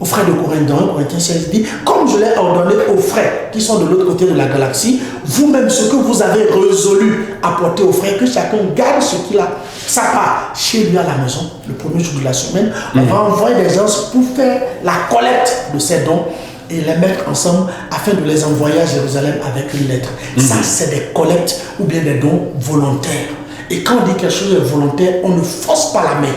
aux frères de Corinthe, dans Corinthiens 16, dit, comme je l'ai ordonné aux frères qui sont de l'autre côté de la galaxie, vous-même, ce que vous avez résolu apporter aux frères, que chacun garde ce qu'il a, sa part, chez lui à la maison, le premier jour de la semaine. On va envoyer des gens pour faire la collecte de ces dons et les mettre ensemble afin de les envoyer à Jérusalem avec une lettre. Ça, c'est des collectes ou bien des dons volontaires. Et quand on dit quelque chose de volontaire, on ne force pas la main.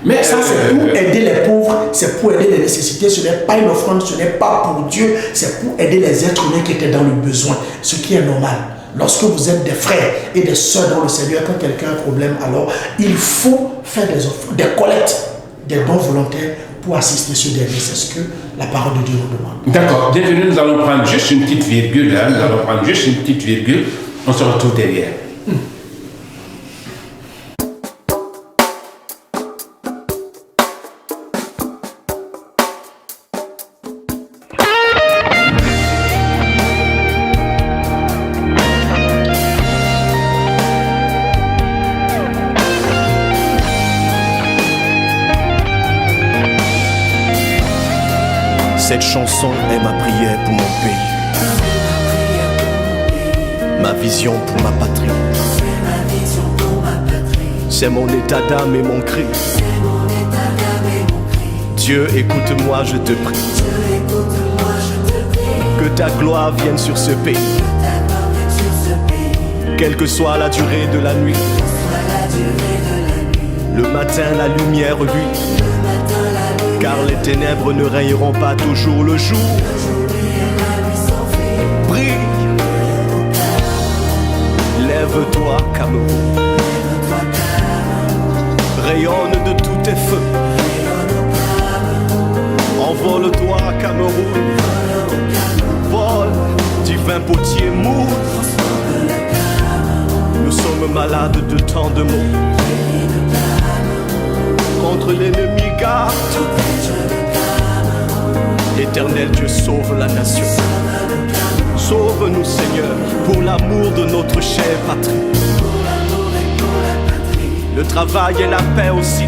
Mais ça, c'est pour aider les pauvres, c'est pour aider les nécessités. Ce n'est pas une offrande, ce n'est pas pour Dieu, c'est pour aider les êtres humains qui étaient dans le besoin, ce qui est normal. Lorsque vous êtes des frères et des sœurs dans le Seigneur, quand quelqu'un a un problème, alors il faut faire des offres, des collectes, des dons volontaires pour assister ce dernier. C'est ce que la parole de Dieu nous demande. D'accord. Bienvenue, nous allons prendre juste une petite virgule. Nous allons prendre juste une petite virgule. On se retrouve derrière. Cette chanson est ma prière pour mon pays, ma vision pour ma patrie. C'est mon état d'âme et mon cri. Dieu, écoute-moi, je te prie. Que ta gloire vienne sur ce pays, quelle que soit la durée de la nuit. Le matin, la lumière luit, car les ténèbres ne régneront pas toujours le jour. Brille, lève-toi Cameroun, rayonne de tous tes feux. Envole-toi Cameroun, vole, divin potier mou. Nous sommes malades de tant de maux. Contre l'ennemi garde, Éternel Dieu, sauve la nation. Sauve-nous Seigneur, pour l'amour de notre chère patrie. Le travail et la paix aussi.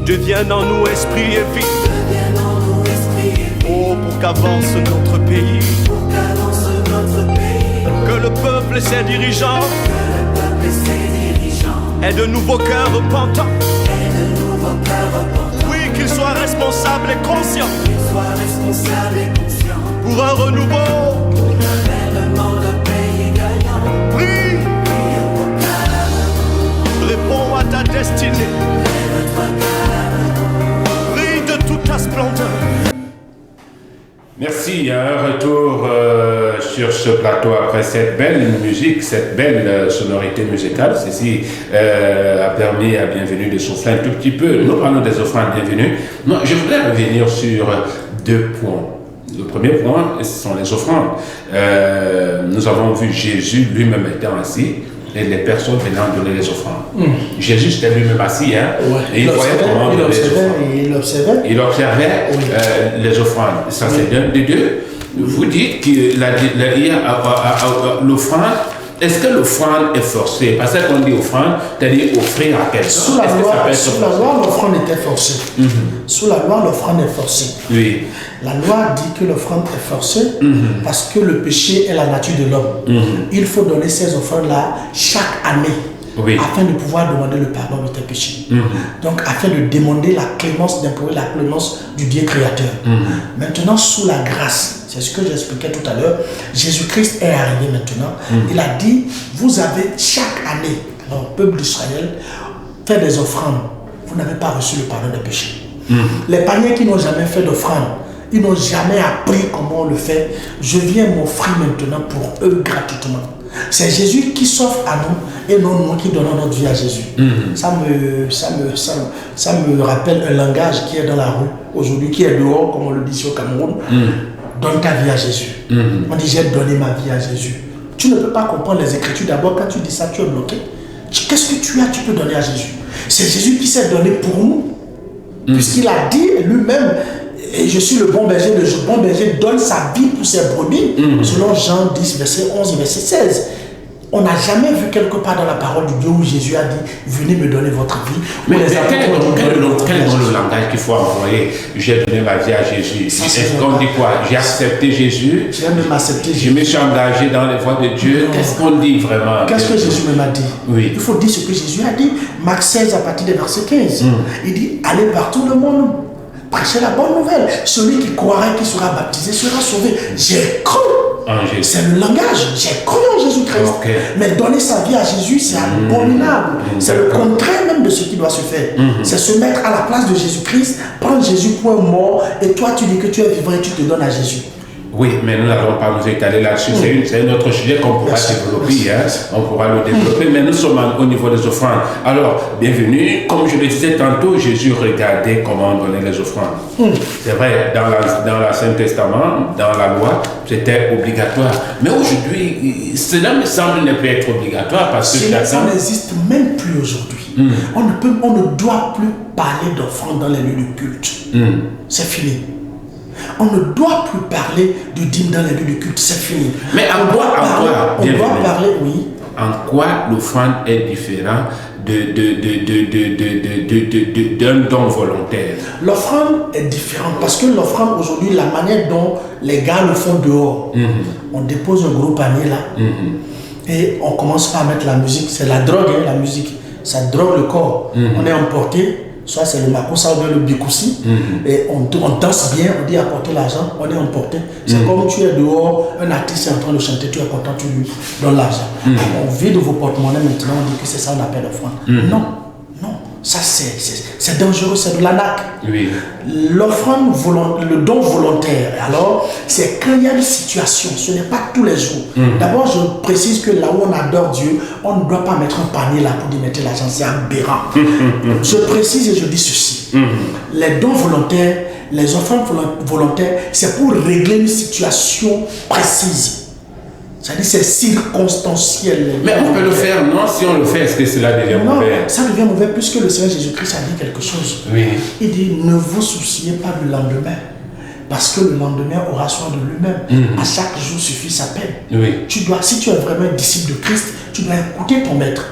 Deviennent en nous esprit et vie. Oh, pour qu'avance notre pays. Que le peuple et ses dirigeants aient de nouveaux cœurs repentants. Oui, qu'ils soient responsables et conscients. Pour un renouveau. Prie. Réponds à ta destinée. Brille de toute ta splendeur. Merci, un retour sur ce plateau après cette belle musique, cette belle sonorité musicale. Ceci a permis à Bienvenue de souffler un tout petit peu. Nous parlons des offrandes Bienvenue. Non, je voudrais revenir sur 2 points. Le premier point, ce sont les offrandes. Nous avons vu Jésus lui-même étant assis et les personnes venant donner les offrandes. Jésus était lui-même assis, hein, et il voyait comment donner les offrandes. Il observait les offrandes. Ça, c'est l'un des deux. Vous dites que l'offrande, est-ce que l'offrande est forcée? Parce qu'on dit offrande, c'est-à-dire offrir à quelqu'un. Sous la loi, l'offrande était forcée. Sous la loi, l'offrande est forcée. Oui. La loi dit que l'offrande est forcée parce que le péché est la nature de l'homme. Il faut donner ces offrandes-là chaque année afin de pouvoir demander le pardon de tes péchés. Donc, afin de demander la clémence, d'implorer la clémence du Dieu créateur. Maintenant, sous la grâce, c'est ce que j'expliquais tout à l'heure, Jésus-Christ est arrivé maintenant. Il a dit, vous avez chaque année, alors, peuple d'Israël, fait des offrandes. Vous n'avez pas reçu le pardon des péchés. Les païens qui n'ont jamais fait d'offrande, ils n'ont jamais appris comment on le fait. Je viens m'offrir maintenant pour eux gratuitement. C'est Jésus qui s'offre à nous et non nous qui donnons notre vie à Jésus. Ça me rappelle un langage qui est dans la rue aujourd'hui, qui est dehors, comme on le dit au Cameroun. donne ta vie à Jésus. On dit, j'ai donné ma vie à Jésus. Tu ne peux pas comprendre les Écritures. D'abord, quand tu dis ça, tu es bloqué. Qu'est-ce que tu as, tu peux donner à Jésus. C'est Jésus qui s'est donné pour nous. Puisqu'il a dit lui-même, et je suis le bon berger, le bon berger donne sa vie pour ses brebis, selon Jean 10, verset 11 et verset 16. On n'a jamais vu quelque part dans la parole de Dieu où Jésus a dit, venez me donner votre vie. Mais quel est le langage qu'il faut envoyer? J'ai donné ma vie à Jésus. Est-ce qu'on dit quoi? J'ai accepté Jésus. J'ai même accepté Jésus. Je me suis engagé dans les voies de Dieu. Qu'est-ce qu'on dit vraiment? Qu'est-ce que Jésus m'a dit? Oui. Il faut dire ce que Jésus a dit. Marc 16 à partir du verset 15. Il dit, allez partout le monde. Prêchez la bonne nouvelle. Celui qui croira, qui sera baptisé, sera sauvé. J'ai cru. C'est le langage. J'ai cru en Jésus-Christ. Okay. Mais donner sa vie à Jésus, c'est abominable. C'est le contraire même de ce qui doit se faire. C'est se mettre à la place de Jésus-Christ, prendre Jésus pour un mort, et toi tu dis que tu es vivant et tu te donnes à Jésus. Oui, mais nous n'allons pas nous étaler là-dessus. C'est un autre sujet qu'on pourra développer. On pourra le développer, mais nous sommes au niveau des offrandes. Alors, bienvenue. Comme je le disais tantôt, Jésus regardait comment on donnait les offrandes. C'est vrai, dans l'Ancien Testament, dans la loi, c'était obligatoire. Mais aujourd'hui, cela me semble ne plus être obligatoire parce que ça n'existe même plus aujourd'hui. On ne doit plus parler d'offrandes dans les lieux de culte. C'est fini. On ne doit plus parler de dîme dans les lieux de culte, c'est fini. Mais en quoi parler, oui. En quoi l'offrande est différente d'un don volontaire? L'offrande est différente parce que l'offrande aujourd'hui, la manière dont les gars le font dehors, on dépose un gros panier là et on commence par mettre la musique. C'est la drogue, la musique. Ça drogue le corps. On est emporté. Soit c'est le makossa ou bien le bikoussi, et on danse bien, on dit apporter l'argent, on est emporté. C'est comme tu es dehors, un artiste est en train de chanter, tu es content, tu lui donnes l'argent. On vide vos porte-monnaies maintenant, on dit que c'est ça on appelle offrande. Non, ça c'est dangereux, c'est de l'arnaque. Oui. L'offrande, le don volontaire, alors, c'est quand il y a une situation, ce n'est pas tous les jours. D'abord, je précise que là où on adore Dieu, on ne doit pas mettre un panier là pour y mettre l'argent, c'est aberrant. Je précise et je dis ceci. Les dons volontaires, les offrandes volontaires, c'est pour régler une situation précise. C'est-à-dire c'est circonstanciel. Mais on peut le faire, non? Si on le fait, est-ce que cela devient mauvais? Non, ça devient mauvais puisque le Seigneur Jésus-Christ a dit quelque chose. Oui. Il dit, ne vous souciez pas du lendemain, parce que le lendemain aura soin de lui-même. À chaque jour suffit sa peine. Oui. Si tu es vraiment un disciple de Christ, tu dois écouter ton maître,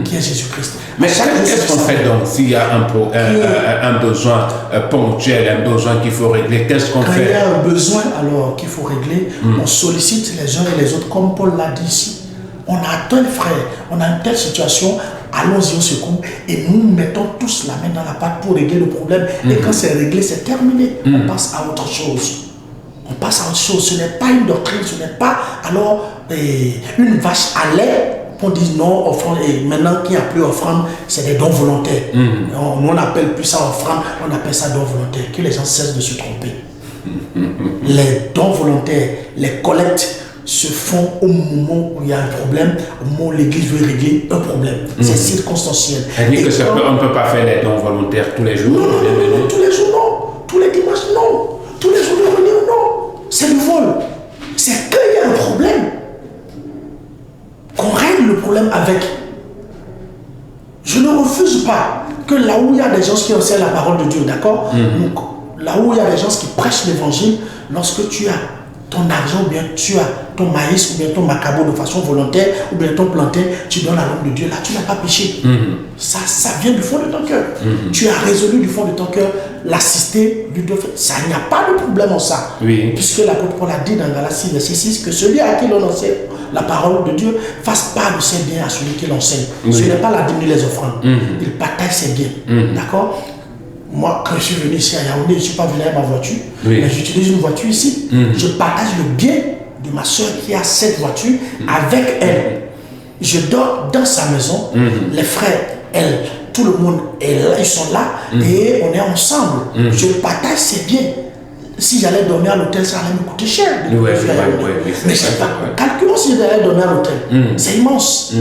qui est Jésus-Christ. Mais qu'est-ce qu'on fait donc s'il y a un besoin ponctuel, un besoin qu'il faut régler? Qu'est-ce qu'on fait? Quand il y a un besoin alors qu'il faut régler, on sollicite les uns et les autres, comme Paul l'a dit ici. On a tel frère, on a une telle situation, allons-y au secours et nous mettons tous la main dans la pâte pour régler le problème. Et quand c'est réglé, c'est terminé. On passe à autre chose. On passe à autre chose. Ce n'est pas une doctrine, ce n'est pas alors une vache à lait. On dit non, offrande, et maintenant qu'il n'y a plus offrande, c'est des dons volontaires. Nous on n'appelle plus ça offrande, on appelle ça dons volontaires. Que les gens cessent de se tromper. Les dons volontaires, les collectes se font au moment où il y a un problème, au moment où l'église veut régler un problème. C'est circonstanciel. Et que on ne peut pas faire les dons volontaires tous les jours? Non, tous les jours non. Tous les dimanches non. Tous les jours de réunion non. C'est le vol. C'est quand il y a un problème qu'on règle le problème avec. Je ne refuse pas que là où il y a des gens qui enseignent la parole de Dieu, d'accord? Donc, là où il y a des gens qui prêchent l'évangile, lorsque tu as ton argent, ou bien tu as ton maïs, ou bien ton macabo de façon volontaire, ou bien ton plantain, tu donnes à l'homme de Dieu, là tu n'as pas péché. Ça vient du fond de ton cœur. Tu as résolu du fond de ton cœur l'assister du Dieu. Ça, il n'y a pas de problème en ça. Oui. Puisque l'apôtre Paul a dit dans Galatie verset 6 que celui à qui l'on enseigne la parole de Dieu fasse part de ses biens à celui qui l'enseigne. Ce n'est pas la dîme ni les offrandes. Il partage ses biens. D'accord? Moi, quand je suis venu ici à Yaoundé, je ne suis pas venu avec ma voiture, mais j'utilise une voiture ici. Je partage le bien de ma soeur qui a cette voiture avec elle. Je dors dans sa maison, les frères, elle, tout le monde est là, ils sont là et on est ensemble. Je partage ses biens. Si j'allais dormir à l'hôtel, ça allait me coûter cher. Mais c'est pas. Calculons si j'allais dormir à l'hôtel. C'est immense.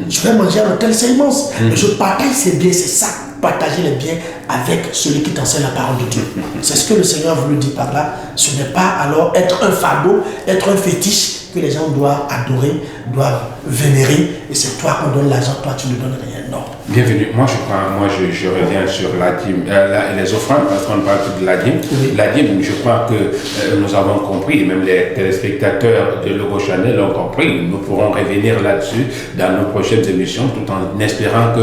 Je vais manger à l'hôtel, c'est immense. Mais je partage ses biens, c'est ça. partager les biens avec celui qui t'enseigne la parole de Dieu. C'est ce que le Seigneur voulait dire par là. Ce n'est pas alors être un fardeau, être un fétiche que les gens doivent adorer, doivent vénérer, et c'est toi qu'on donne l'argent, toi tu ne donnes rien. Non. Bienvenue. Moi, je reviens sur la dîme, les offrandes, parce qu'on parle de la dîme. Oui. La dîme, je crois que nous avons compris, et même les téléspectateurs de Logo Channel l'ont compris. Nous pourrons revenir là-dessus dans nos prochaines émissions, tout en espérant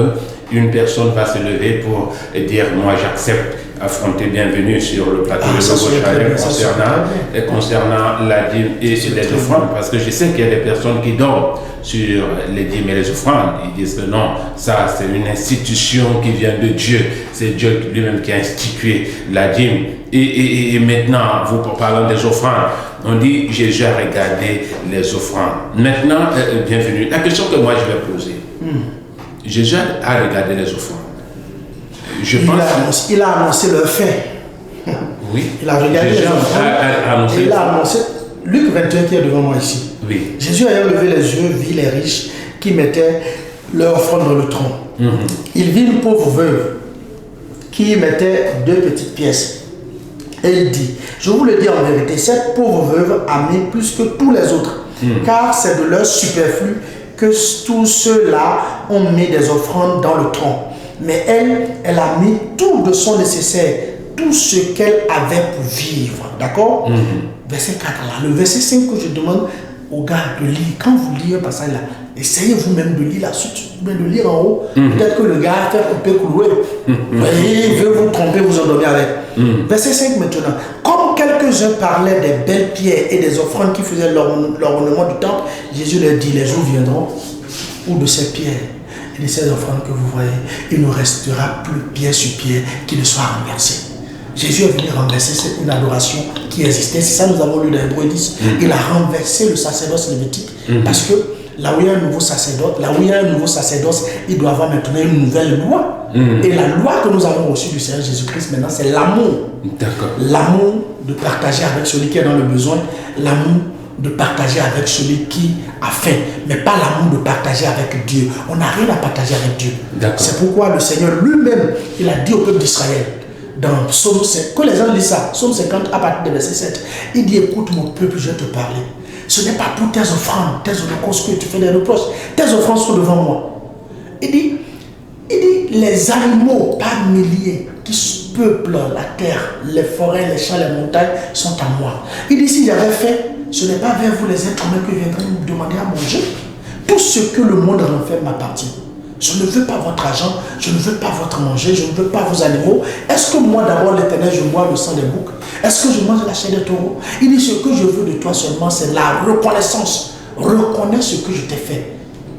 qu'une personne va se lever pour dire « Moi, j'accepte ». Affronter bienvenue sur le plateau de Logo Channel concernant la dîme et les offrandes, parce que je sais qu'il y a des personnes qui dorment sur les dîmes et les offrandes. Ils disent que non, ça c'est une institution qui vient de Dieu, c'est Dieu lui-même qui a institué la dîme. Et maintenant, vous parlant des offrandes, on dit j'ai déjà regardé les offrandes. Maintenant, bienvenue. La question que moi je vais poser, Jésus a regardé les offrandes. Il a annoncé le fait. Oui. Il a regardé les offrandes. Il a annoncé. Luc 21 qui est devant moi ici. Oui. Jésus ayant levé les yeux, vit les riches qui mettaient leur offrande dans le tronc. Il vit une pauvre veuve qui mettait 2 petites pièces. Et il dit, je vous le dis en vérité, cette pauvre veuve a mis plus que tous les autres, car c'est de leur superflu que tous ceux-là ont mis des offrandes dans le tronc. Mais elle a mis tout de son nécessaire, tout ce qu'elle avait pour vivre. D'accord? Verset 4 là. Le verset 5 que je demande aux gars de lire, quand vous lisez un passage là, essayez vous-même de lire la suite, de lire en haut. Peut-être que le gars fait couper clouer. Il veut vous tromper, vous endormir avec. Verset 5 maintenant. Comme quelques-uns parlaient des belles pierres et des offrandes qui faisaient l'ornement du temple, Jésus leur dit, les jours viendront où de ces pierres et de ces offrandes que vous voyez, il ne restera plus pierre sur pierre qui ne soit renversé. Jésus est venu renverser une adoration qui existait. C'est ça nous avons lu dans Hébreux 10. Il a renversé le sacerdoce lévitique parce que là où il y a un nouveau sacerdoce, il doit avoir maintenant une nouvelle loi. Et la loi que nous avons reçue du Seigneur Jésus-Christ maintenant, c'est l'amour. L'amour de partager avec celui qui est dans le besoin, l'amour de partager avec celui qui a faim, mais pas l'amour de partager avec Dieu. On n'a rien à partager avec Dieu. C'est pourquoi le Seigneur lui-même, il a dit au peuple d'Israël, dans Psaume 50, que les gens lisent ça, Psaume 50 à partir de verset 7, il dit, écoute mon peuple, je vais te parler. Ce n'est pas pour tes offrandes, tes holocaustes que tu fais des reproches. Tes offrandes sont devant moi. Il dit, les animaux par milliers qui peuplent la terre, les forêts, les champs, les montagnes sont à moi. Il dit, si j'avais fait, ce n'est pas vers vous les êtres humains que viendrez me demander à manger. Tout ce que le monde renferme m'appartient. Je ne veux pas votre argent, je ne veux pas votre manger, je ne veux pas vos animaux. Est-ce que moi d'abord l'Éternel, je bois le sang des boucs? Est-ce que je mange la chair des taureaux? Il dit, ce que je veux de toi seulement, c'est la reconnaissance. Reconnais ce que je t'ai fait.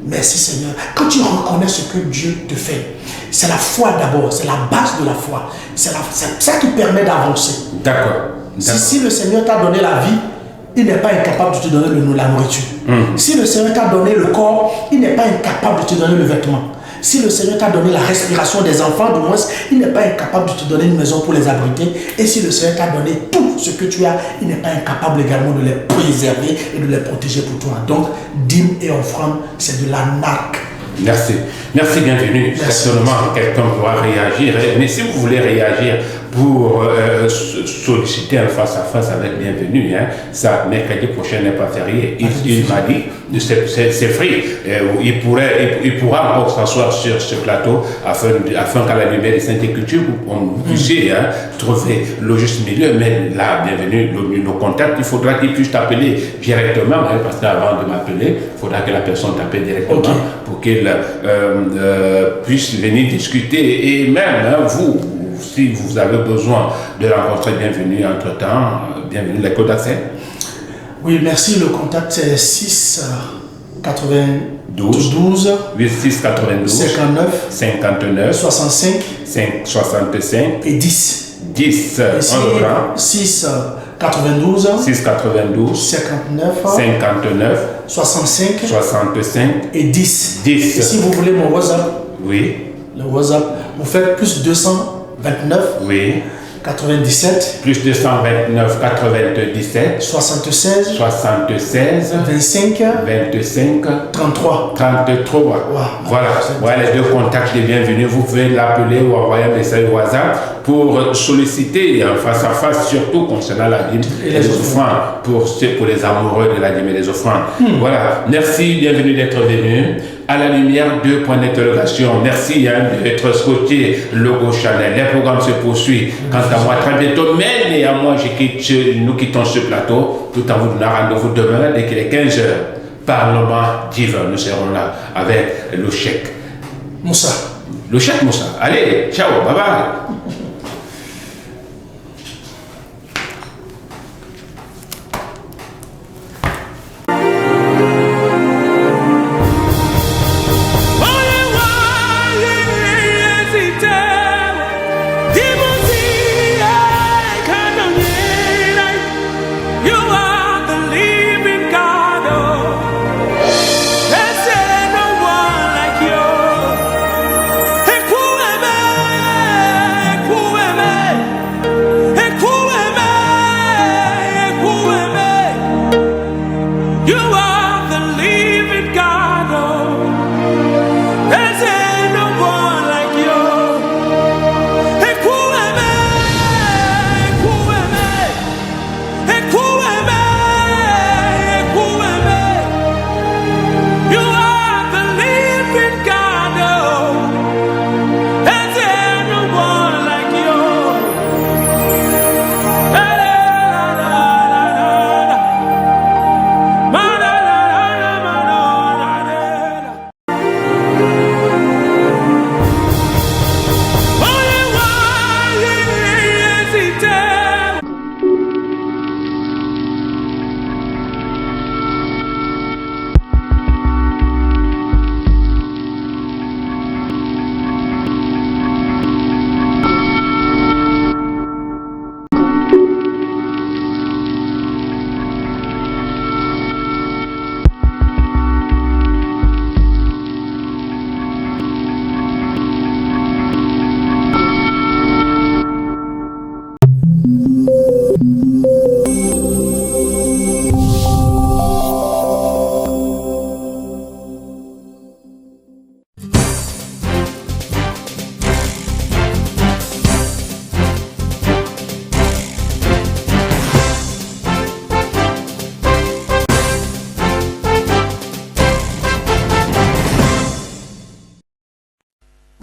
Merci Seigneur. Quand tu reconnais ce que Dieu te fait, c'est la foi d'abord, c'est la base de la foi. C'est ça qui permet d'avancer. D'accord. Si le Seigneur t'a donné la vie, il n'est pas incapable de te donner la nourriture. Si le Seigneur t'a donné le corps, il n'est pas incapable de te donner le vêtement. Si le Seigneur t'a donné la respiration des enfants, du moins, il n'est pas incapable de te donner une maison pour les abriter. Et si le Seigneur t'a donné tout ce que tu as, il n'est pas incapable également de les préserver et de les protéger pour toi. Donc, dîme et offrande, c'est de la narque. Merci. Merci, bienvenue. Certainement, quelqu'un doit réagir. Mais si vous voulez réagir pour solliciter un face-à-face avec bienvenue, ça, mercredi prochain n'est pas férié. Il m'a dit, c'est free. Il pourra encore s'asseoir sur ce plateau afin qu'à la lumière des Saintes Écritures, on puisse trouver le juste milieu. Mais là, bienvenue, nos contacts, il faudra qu'il puisse t'appeler directement, parce qu'avant de m'appeler, il faudra que la personne t'appelle directement pour qu'elle puisse venir discuter. Et même, vous, si vous avez besoin de rencontrer bienvenue entre-temps, bienvenue, les codes d'accès. Oui, merci. Le contact c'est 6 92 6 92 59 65 65 et 10. 10. 6 92 59 65 et 10. Et si vous voulez mon WhatsApp, oui, le WhatsApp, vous faites plus 229 oui 97 plus 229 97 76 76 25 25 33. 33. Wow. Voilà les deux contacts des bienvenus. Vous pouvez l'appeler ou envoyer un message WhatsApp pour solliciter face à face, surtout concernant la dîme et les offrandes, pour les amoureux de la dîme et des offrandes. Voilà. Merci, bienvenue d'être venu. À la lumière, 2 points d'interrogation. Merci d'être scotché logo Chanel. Les programmes se poursuivent. Quant à moi, très bientôt, mais néanmoins, nous quittons ce plateau tout en vous donnant rendez-vous demain dès qu'il est 15h. Parlement divin, nous serons là avec le chèque Moussa. Le chèque Moussa. Allez, ciao, bye bye.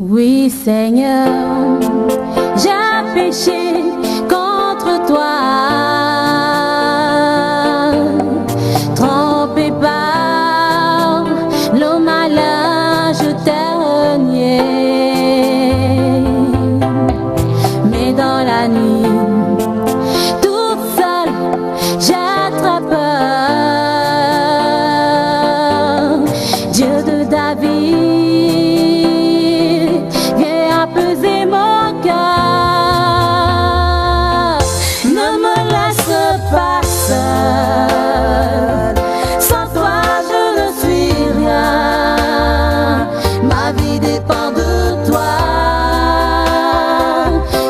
Oui, Seigneur, j'ai péché contre toi, trompé par l'homme malin, je t'ai renié. Mais dans la nuit, toute seule, j'ai très peur. Dieu de David, apaiser mon cœur, ne me laisse pas seul. Sans toi je ne suis rien, ma vie dépend de toi.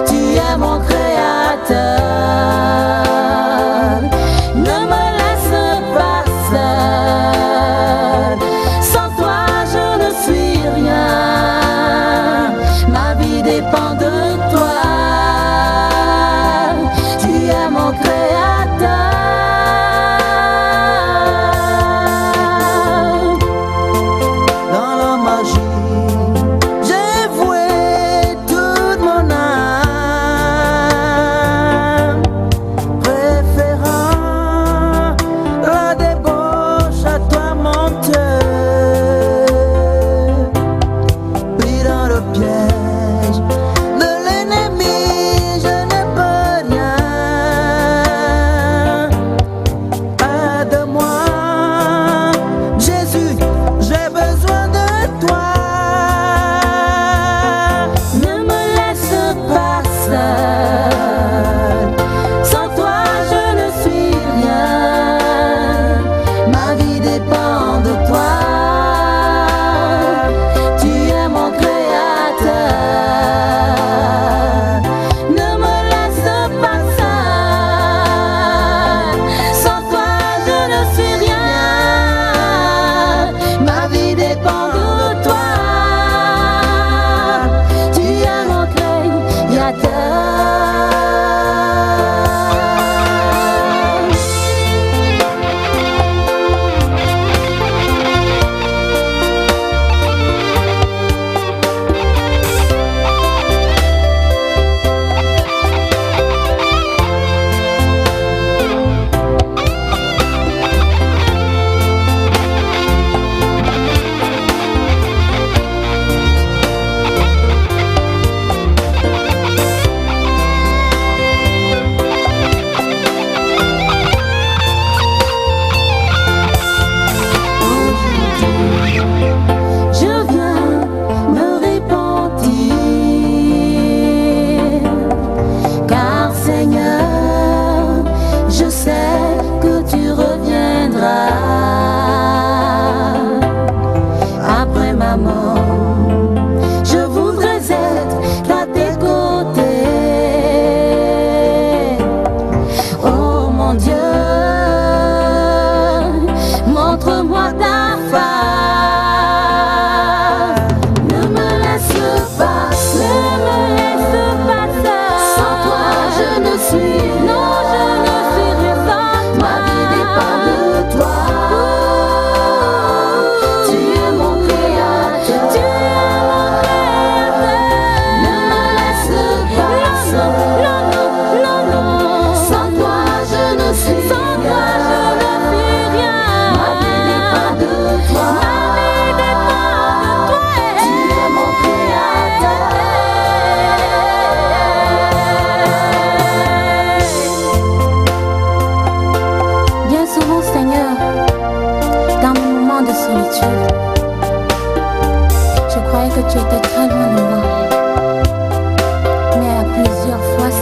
Tu es mon créateur. Je croyais que tu étais très loin de moi.